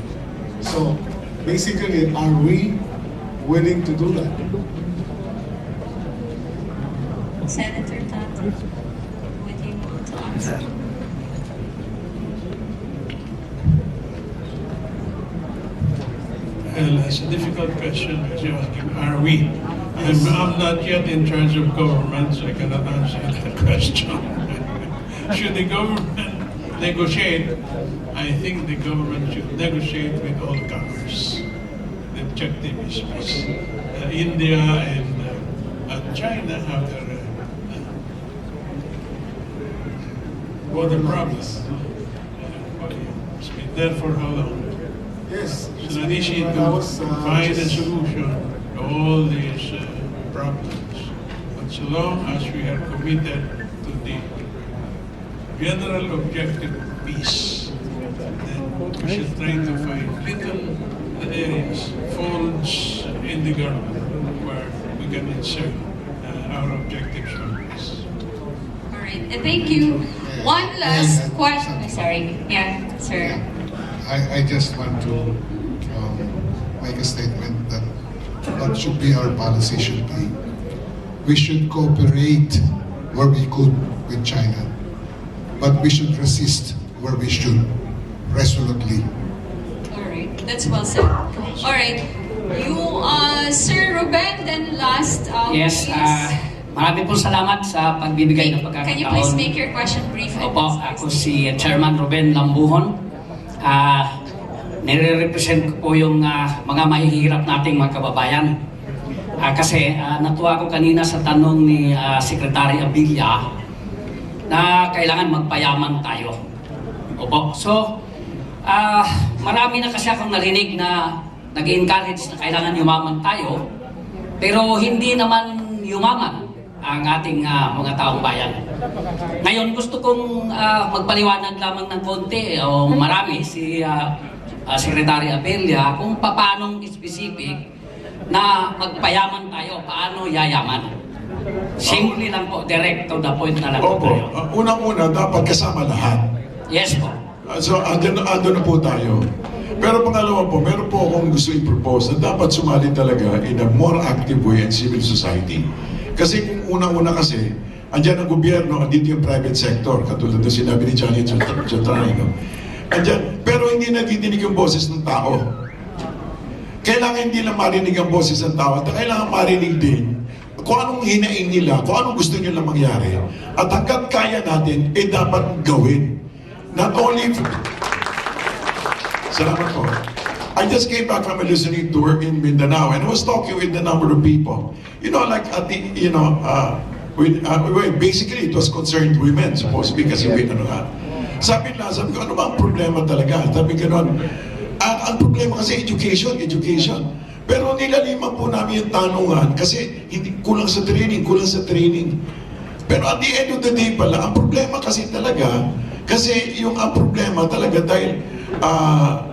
So basically, are we willing to do that? Senator Tato, would you want to answer? Well, it's a difficult question because you're asking, are we? I'm not yet in charge of government, so I cannot answer that question. Should the government negotiate? I think the government should negotiate with all comers. The objective is peace. India and China have their border problems. It's been there for how long? Yes. So an issue to find a solution to all these problems. But so long as we are committed to the general objective of peace, then we should try to find little areas, folds in the government where we can insert our objectives on peace. All right, thank you. One last question. Sorry. Yeah, sir. I just want to make a statement that what should be our policy should be. We should cooperate where we could with China, but we should resist where we should, resolutely. All right, that's well said. All right, Sir Ruben, then last, Yes, please. marami pong salamat sa pagbibigay ng pagkakataon. Can you please make your question brief? Opo, ako si Chairman Ruben Lambuhon. Nire-represent ko po yung mga mahihirap nating mga kababayan. Kasi natuwa ko kanina sa tanong ni Secretary Abilia na kailangan magpayaman tayo. Opo, so marami na kasi akong narinig na nag-encourage na kailangan yumaman tayo, pero hindi naman yumaman ang ating mga taong bayan. Ngayon, gusto kong magpaliwanag lamang ng konti o marami si Secretary Abelia kung paanong specific na magpayaman tayo, paano yayaman. Simple lang po, direct to the point na lang po Opo, tayo. unang-una, dapat kasama lahat. Yes po. So, andun na po tayo. Pero pangalawa po, meron po akong gusto i-propose na dapat sumali talaga in a more active way in civil society. Kasi kung unang-una kasi, andyan ang gobyerno, andito yung private sector, katulad na sinabi ni Johnny Jotray, no? Andyan, pero hindi nadidinig yung boses ng tao. Kailangan hindi lang marinig ang boses ng tao, at kailangan marinig din kung anong hinaing nila, kung anong gusto nila mangyari. At hanggat kaya natin, dapat gawin. Not only... Salamat po. I just came back from a listening tour in Mindanao and I was talking with a number of people. You know, like at the, basically it was concerned women, supposed to be kasi sabi ko, ano ba ang problema talaga? Sabi gano'n, ang problema kasi education. Pero nilaliman po namin yung tanungan kasi hindi kulang sa training. Pero at the end of the day pala, ang problema kasi talaga, ang problema talaga dahil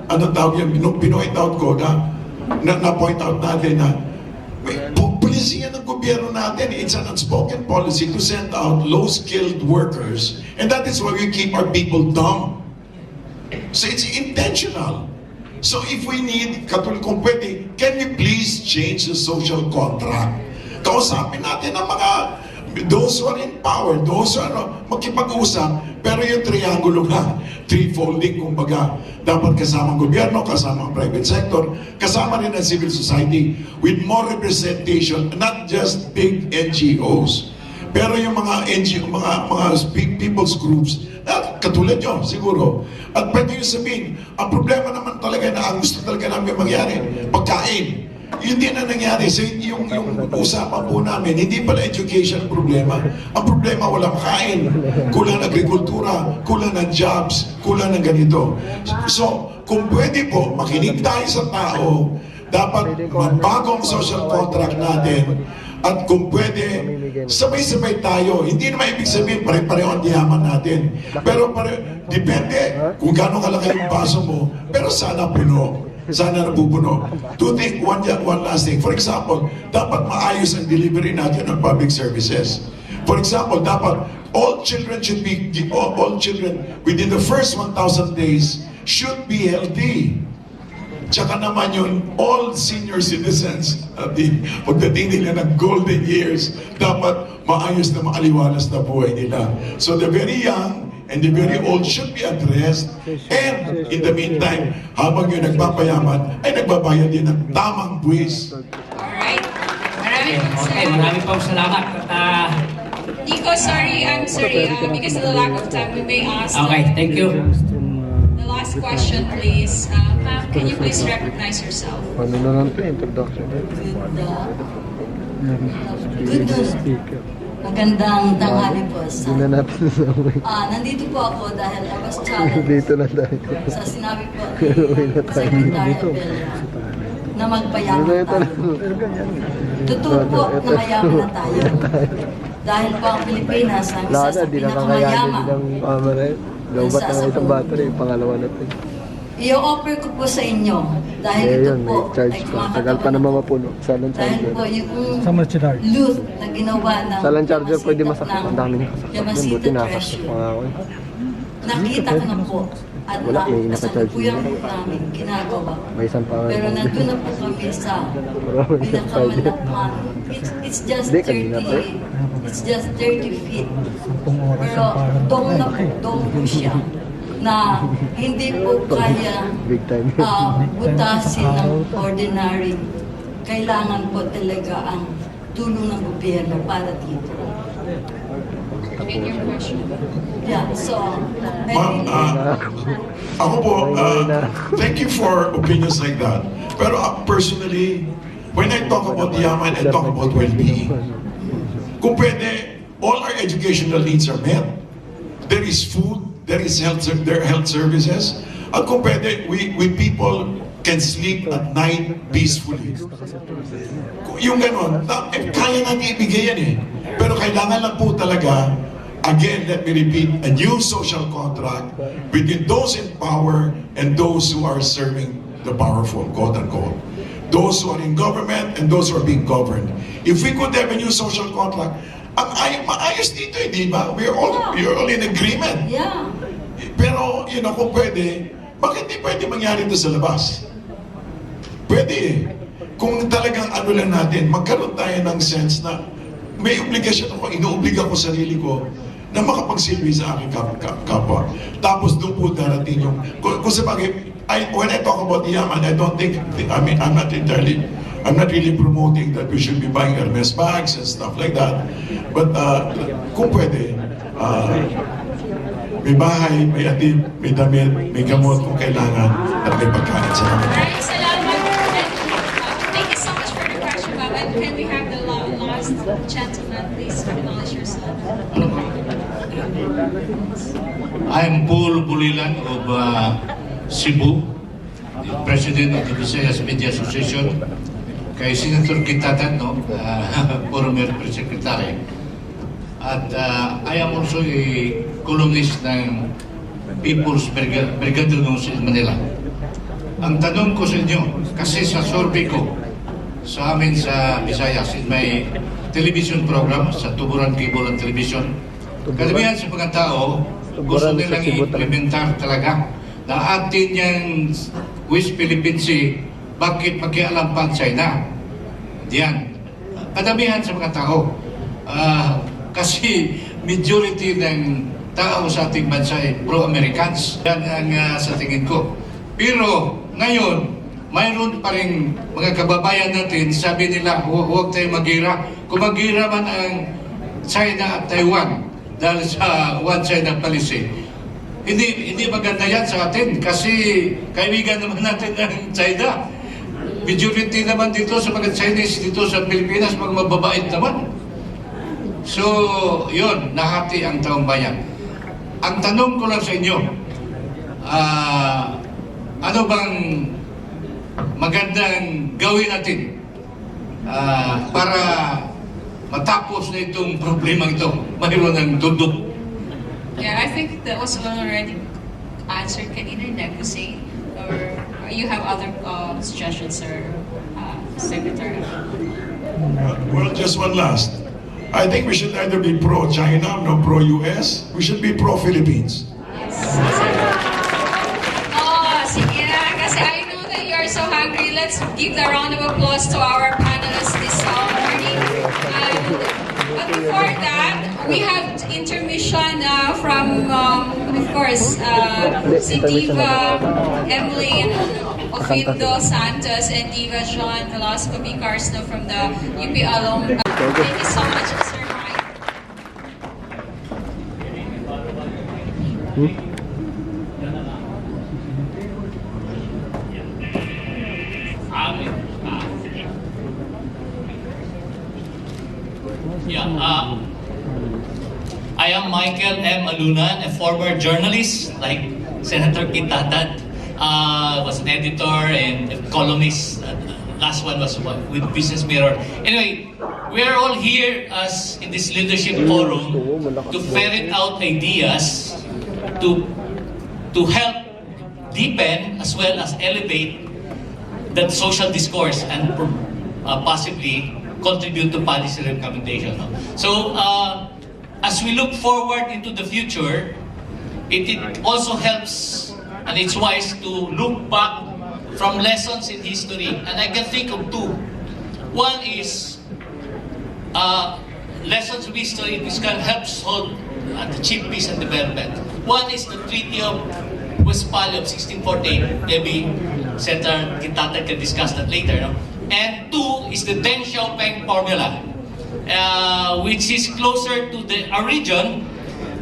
ano tawag yan, pinoint out ko na point out natin na polisiya ng gobyerno natin, it's an unspoken policy to send out low-skilled workers, and that is why we keep our people dumb. So it's intentional. So if we need, katulad kung pwede, can we please change the social contract? Kausapin natin ang mga those who are in power, those who are makipag-usap, pero yung triangulo nga, three-folding, kumbaga, dapat kasama ang gobyerno, kasama ang private sector, kasama rin ang civil society with more representation, not just big NGOs. Pero yung mga NGO, mga people's groups, katulad nyo, siguro. At pwede nyo sabihin, ang problema naman talaga na ang gusto talaga namin mangyari, pagkain. Yun din ang nangyari. So yung usapan po namin, hindi pala education ang problema. Ang problema, walang kain. Kulang ng agrikultura, kulang ng jobs, kulang ng ganito. So, kung pwede po, makinig tayo sa tao, dapat magbago ang social contract natin. At kung pwede, sabay-sabay tayo. Hindi naman ibig sabihin, pare-pareho ang yaman natin. Pero depende kung gano'ng kalaki yung baso mo, pero sana puno. Sana napupuno. One last thing. For example, dapat maayos ang delivery natin ng public services. For example, dapat all children within the first 1,000 days should be healthy. Tsaka naman yun, all senior citizens pagdating nila ng golden years, dapat maayos na maaliwalas na buhay nila. So the very young and the very old should be addressed, and in the meantime, habang yung nagpapayaman, ay nagbabayad din ng tamang buwis. Alright. Marami pong salamat. Nico, I'm sorry, because of the lack of time, we may ask Okay, thank you. the last question, please. Ma'am, can you please recognize yourself? Ano na lang ito, introduction. Magandang tanghali po sa... Hindi na natin nasabay. Nandito po ako dahil I was challenged Dito na tayo. sa sinabi po ni Secretary Abella na magpayaman tayo. Totoo po na mayaman na tayo. Dahil po ang Pilipinas ang isa sa pinakamayaman Lowbat na nga itong battery, pangalawa na ito. I-offer ko po sa inyo dahil ito po ay Tagal pa naman mapuno. Salang dahil charger. po yung loot na ginawa ng Salang charger pwede masakit. Ang dami niya kasakit. Yamasita Buti nakasakit Treasure. pa nga ako. Nakita ko na po at Wala, may naka-charge kasalukuyan po namin ginagawa. May isang pa nga. Pero nandun na po kami sa pinakamalakman. It's just Hindi, kanina pa. It's just 30 feet. Pero dome na po, dome po siya. na hindi po kaya Big time. butasin ng ordinary. Kailangan po talaga ang tulong ng gobyerno para dito. And your question? Yeah, so, Ma'am, ako po, thank you for opinions like that. Pero personally, when I talk about yaman, I talk about well-being. Kung pwede, all our educational needs are met. There is food, there is health services. At kung pwede, we people can sleep at night peacefully. Yung ganon, kaya natin ibigay yan eh. Pero kailangan lang po talaga, again, let me repeat, a new social contract between those in power and those who are serving the powerful, quote unquote. Those who are in government and those who are being governed. If we could have a new social contract, maayos dito eh, di ba? We are all in agreement. yeah. Pero, kung pwede, bakit di pwede mangyari ito sa labas? Pwede eh. Kung talagang lang natin, magkaroon tayo ng sense na may obligasyon ako, inuobliga ko sarili ko na makapagsilbi sa aking kapwa. Tapos doon po darating yung, kung sabagay, when I talk about yaman, I don't think, I'm not really promoting that we should be buying Hermes bags and stuff like that. But kung pwede, may bahay, may atib, may damit, may gamot kung kailangan, at may pagkain sa namin. Maraming salamat. Thank you so much for the question, ma'am. And can we have the last gentleman, please acknowledge yourself? I'm Paul Bulilan of Cebu, the President of the IBS Media Association. Kay Senator Kitatan, former Press Secretary. At I am also a columnist ng People's Brigade News in Manila. Ang tanong ko sa inyo, kasi sa survey ko, sa amin sa Visayas, in my television program, sa Tuburan Cable and Television, karamihan sa mga tao, gusto nilang i-implementar talaga na atin yung West Philippine Sea, bakit pakialam pa China? Diyan. Kadamihan sa mga tao. Kasi majority ng tao sa ating bansa ay pro-Americans. Yan ang sa tingin ko. Pero ngayon, mayroon pa rin mga kababayan natin, sabi nila, huwag tayo magira. Kung magira man ang China at Taiwan dahil sa One China policy, hindi maganda yan sa atin kasi kaibigan naman natin ng China. Majority naman dito sa mga Chinese dito sa Pilipinas, mga mababait naman. So, yun, nahati ang taong bayan. Ang tanong ko lang sa inyo, ano bang magandang gawin natin para matapos na itong problema ito? Mayroon ng dudok. Yeah, I think that was already answered. Can you negotiate? Or you have other suggestions, sir, Secretary? Well, just one last. I think we should either be pro-China, no pro-US. We should be pro-Philippines. Yes. Sige na. Kasi I know that you are so hungry. Let's give the round of applause to our panelists this morning. But before that, we have intermission from, of course, si Diva Emily Ofindo Santos and Diva John Velasco Picarsno from the UP Alum. Thank you so much, Sir Mike. I am Michael M. Alunan, a former journalist like Senator Kitatan. Was an editor and a columnist. Last one was with Business Mirror. Anyway, we are all here as in this leadership forum to ferret out ideas to help deepen as well as elevate that social discourse and possibly contribute to policy recommendation. So, as we look forward into the future, it also helps and it's wise to look back from lessons in history. And I can think of two. One is lessons of history which can help solve and achieve peace and development. One is the Treaty of Westphalia of 1648. Maybe Senator Kitata can discuss that later. No? And 2 is the Deng Xiaoping formula, which is closer to our region.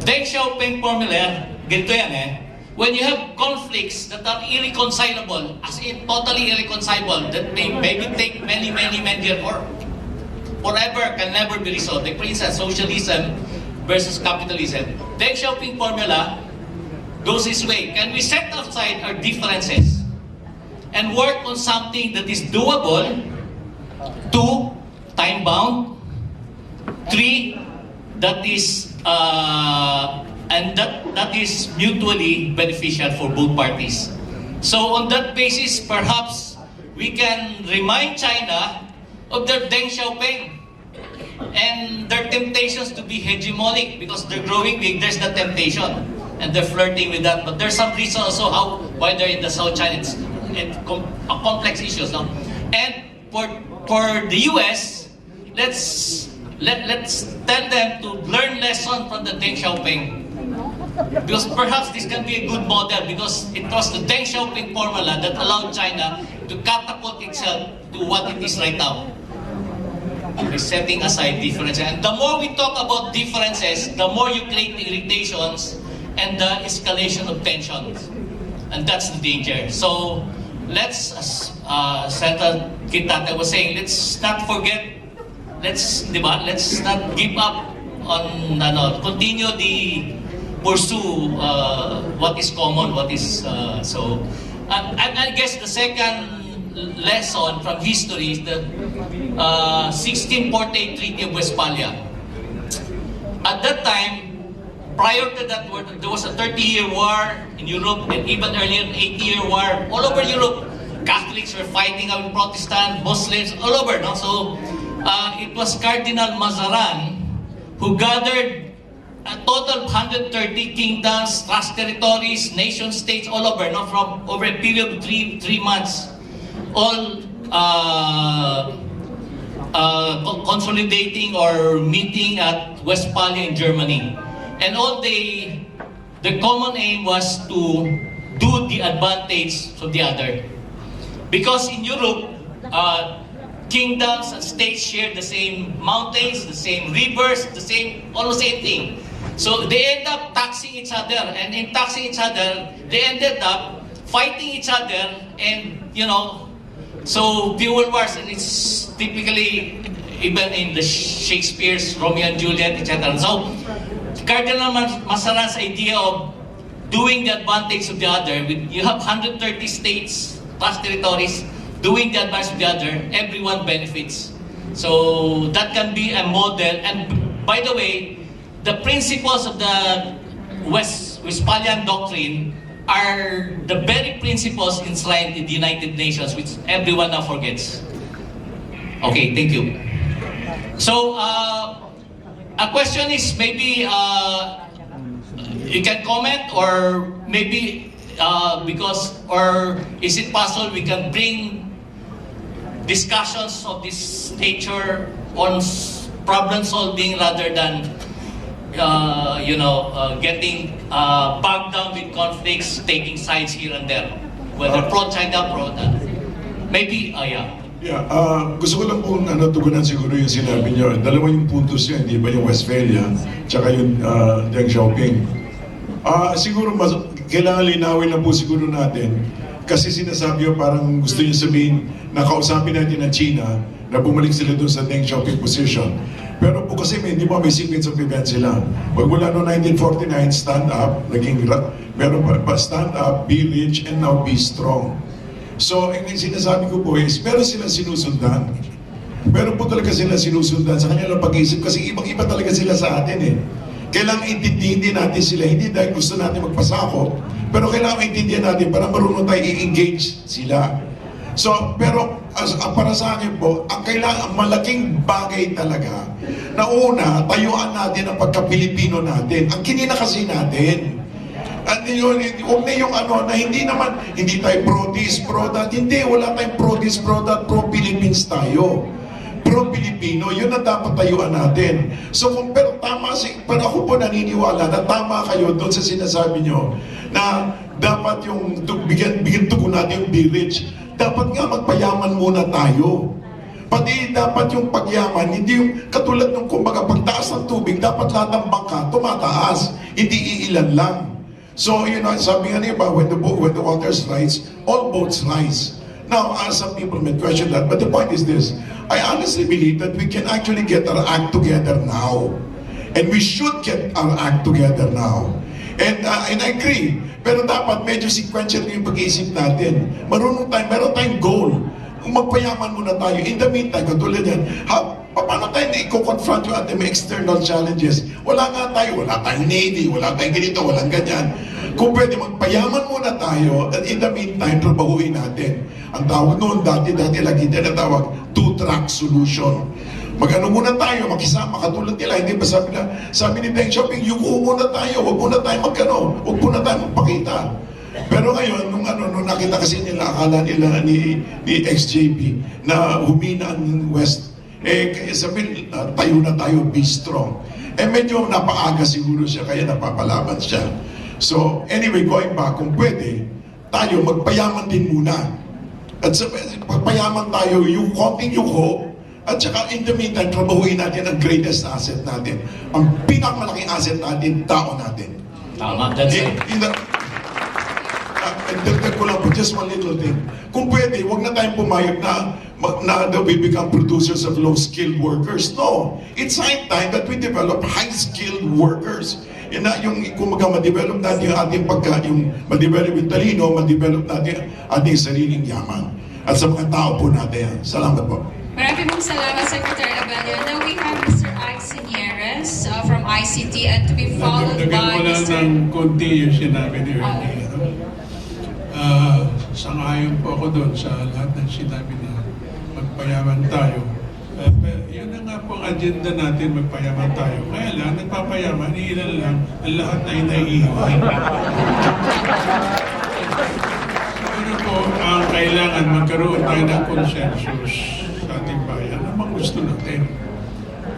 Deng Xiaoping formula, ganito yan when you have conflicts that are irreconcilable, as in totally irreconcilable, that may maybe take many years or forever, can never be resolved. Like for instance, socialism versus capitalism. Deng Xiaoping formula goes this way. Can we set aside our differences and work on something that is doable? 2, time-bound. 3, that is that is mutually beneficial for both parties. So on that basis, perhaps we can remind China of their Deng Xiaoping and their temptations to be hegemonic, because they're growing big. There's the temptation, and they're flirting with that. But there's some reason also why they're in the South China. It's a complex issues, no? And for the U.S., let's tell them to learn lesson from the Deng Xiaoping. Because perhaps this can be a good model, because it was the Deng Xiaoping formula that allowed China to catapult itself to what it is right now. By setting aside differences. And the more we talk about differences, the more you create irritations and the escalation of tensions. And that's the danger. So let's, as Senator Kitata was saying, let's not forget, let's not give up on, continue the pursue what is common, what is I guess the second lesson from history is the 1648 Treaty of Westphalia. At that time, prior to that, there was a 30-year war in Europe, and even earlier, an 80-year war all over Europe. Catholics were fighting with Protestants, Muslims, all over. No? So it was Cardinal Mazarin who gathered a total of 130 kingdoms, trust territories, nation states all over, no? From over a period of three months, all consolidating or meeting at Westphalia in Germany. And all the common aim was to do the advantage of the other. Because in Europe, kingdoms and states share the same mountains, the same rivers, almost same thing. So they end up taxing each other, and in taxing each other, they ended up fighting each other, and so fuel wars, and it's typically even in the Shakespeare's Romeo and Juliet, etc. So Cardinal Mazarin's idea of doing the advantage of the other, you have 130 states, past territories, doing the advantage of the other, everyone benefits. So that can be a model. And by the way, the principles of the Westphalian doctrine are the very principles enshrined in the United Nations, which everyone now forgets. Okay, thank you. So, a question is maybe you can comment, or maybe or is it possible we can bring discussions of this nature on problem solving rather than getting bogged down with conflicts, taking sides here and there, whether pro-China, maybe, yeah. Yeah, gusto ko lang pong tugunan siguro yung sinabi niyo. Dalawa yung puntos yun, di ba, yung Westphalia, tsaka yung Deng Xiaoping. Siguro kailangan linawin lang po siguro natin, kasi sinasabi yung parang gusto niyo sabihin na kausapin natin ang China na bumalik sila dun sa Deng Xiaoping position. Pero po kasi may sequence of events sila. Magmula noong 1949, stand up, meron pa stand up, be rich, and now be strong. So, yung sinasabi ko po is, meron silang sinusundan. Meron po talaga sila sinusundan sa kanilang pag-iisip, kasi ibang-iba talaga sila sa atin eh. Kailangan intindihin natin sila, hindi dahil gusto natin magpasako, pero kailangan intindihin natin para marunong tayo i-engage sila. So, pero para sa akin po, ang malaking bagay talaga na una, tayuan natin ang pagka-Pilipino natin. Ang kinina kasi natin. At yun, huwag na yung na hindi tayo pro-this, pro-that. Hindi, wala tayong pro-this, pro-that, pro-Philippines tayo. pro-Pilipino, yun ang dapat tayuan natin. So pero pero ako po naniniwala na tama kayo doon sa sinasabi nyo na dapat yung bigyan tugon natin yung be rich. Dapat nga magpayaman muna tayo. Pati dapat yung pagyaman, hindi yung katulad ng kumbaga pagtaas ng tubig, dapat lahat ng bangka tumataas, hindi iilan lang. So, sabi nga niya ba, when the waters rise, all boats rise. Now, some people may question that, but the point is this. I honestly believe that we can actually get our act together now. And we should get our act together now. And I agree. Pero dapat medyo sequential yung pag-iisip natin. Meron tayong goal. Magpayaman muna tayo. In the meantime, katulad yan, paano tayo na i-confront yung ating external challenges? Wala tayong Navy, wala tayong ganito, walang ganyan. Kung pwede, magpayaman muna tayo, and in the meantime, trabahuin natin. Ang tawag noon, dati lagi tinatawag, two-track solution. Mag-ano muna tayo, makisama, katulad nila, hindi ba sabi ni Deng Xiaoping, yuko muna tayo, huwag muna tayo huwag muna tayo magpakita. Pero ngayon, nung nakita kasi nila, akala nila ni XJP na humina ang West, sabi, tayo na tayo, be strong. Medyo napaaga siguro siya, kaya napapalaban siya. So, anyway, going back, kung pwede, tayo magpayaman din muna. At pagpayaman tayo, yung konting yuko, at saka in the meantime, trabahuin natin ang greatest asset natin. Ang pinakamalaking asset natin, tao natin. Tama, that's it. Dagdag ko lang po, just one little thing. Kung pwede, huwag na tayong pumayag na we become producers of low-skilled workers. No. It's high time that we develop high-skilled workers. Kung ma-develop natin yung ating ma-develop yung talino, ma-develop natin ating sariling yaman. At sa mga tao po natin. Salamat po. Maraming mong salamat, Secretary Abelio. Now we have Mr. Ike Sinieres from ICT and to be followed by Dagdagan ko lang ng konti yung sinabi ni Ernie. Sangayon po ako doon sa lahat ng sinabi na magpayaman tayo. Yun na nga po ang agenda natin, magpayaman tayo. Kaya lang, nagpapayaman, ilan lang, ang lahat ay naiiwan. Pero po, ang kailangan magkaroon tayo ng consensus sa ating bayan na gusto natin.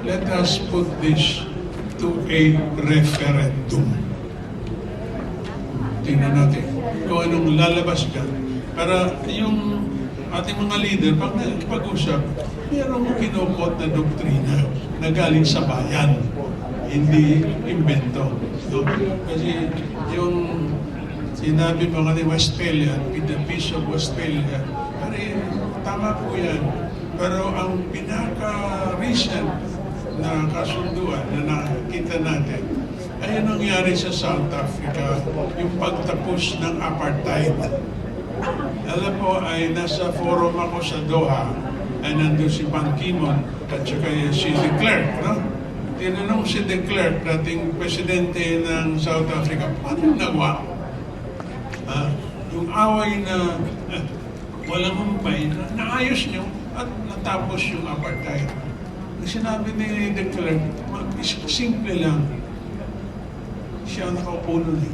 Let us put this to a referendum. Tingnan natin kung anong lalabas dyan. Para yung ating mga leader, pag nagpag-usap, mayroong kinukot na doktrina na galing sa bayan, hindi invento. No? Kasi yung sinabi mo nga ni Westphalia, with the peace of Westphalia, tama po yan. Pero ang pinaka-recent na kasunduan na nakikita natin ay nangyari sa South Africa, yung pagtapos ng apartheid. Alam po ay nasa forum ako sa Doha, ay nandun si Ban Ki-moon at saka si de Klerk, no? Tinanong si de Klerk, dating presidente ng South Africa, paano yung nagawa? Yung away na walang humpay, naayos nyo at natapos yung apartheid. Sinabi ni de Klerk, simple lang, siya ang nakaupo nun eh.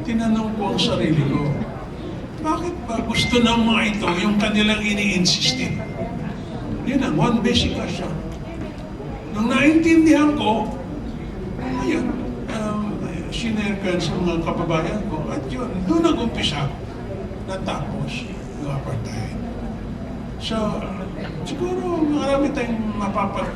Tinanong ko ang sarili ko, bakit ba gusto ng mga ito yung kanilang ini-insistin? Yun ang one basic question. Nung naintindihan ko, ayun, sinare ko sa mga kababayan ko, at yun, doon nag-umpisa, natapos yung apartheid. So, siguro marami tayong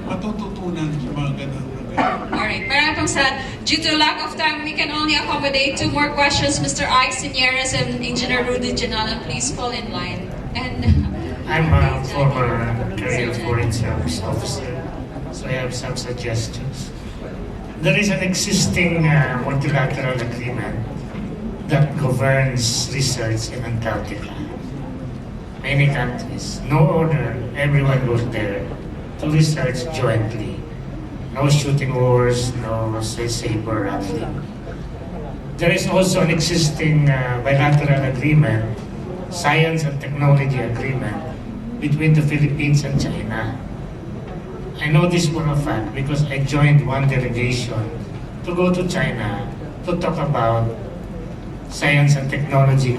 matututunan sa mga ganun. Alright, maraming sad. Due to lack of time, we can only accommodate 2 more questions. Mr. Ike Sinieres and Engineer Rudy Janala, please fall in line. And I'm a former career foreign service officer, so I have some suggestions. There is an existing multilateral agreement that governs research in Antarctica. Many countries, no order, everyone goes there to research jointly. No shooting wars, no saber rattling. There is also an existing bilateral agreement, science and technology agreement, between the Philippines and China. I know this for a fact because I joined one delegation to go to China to talk about science and technology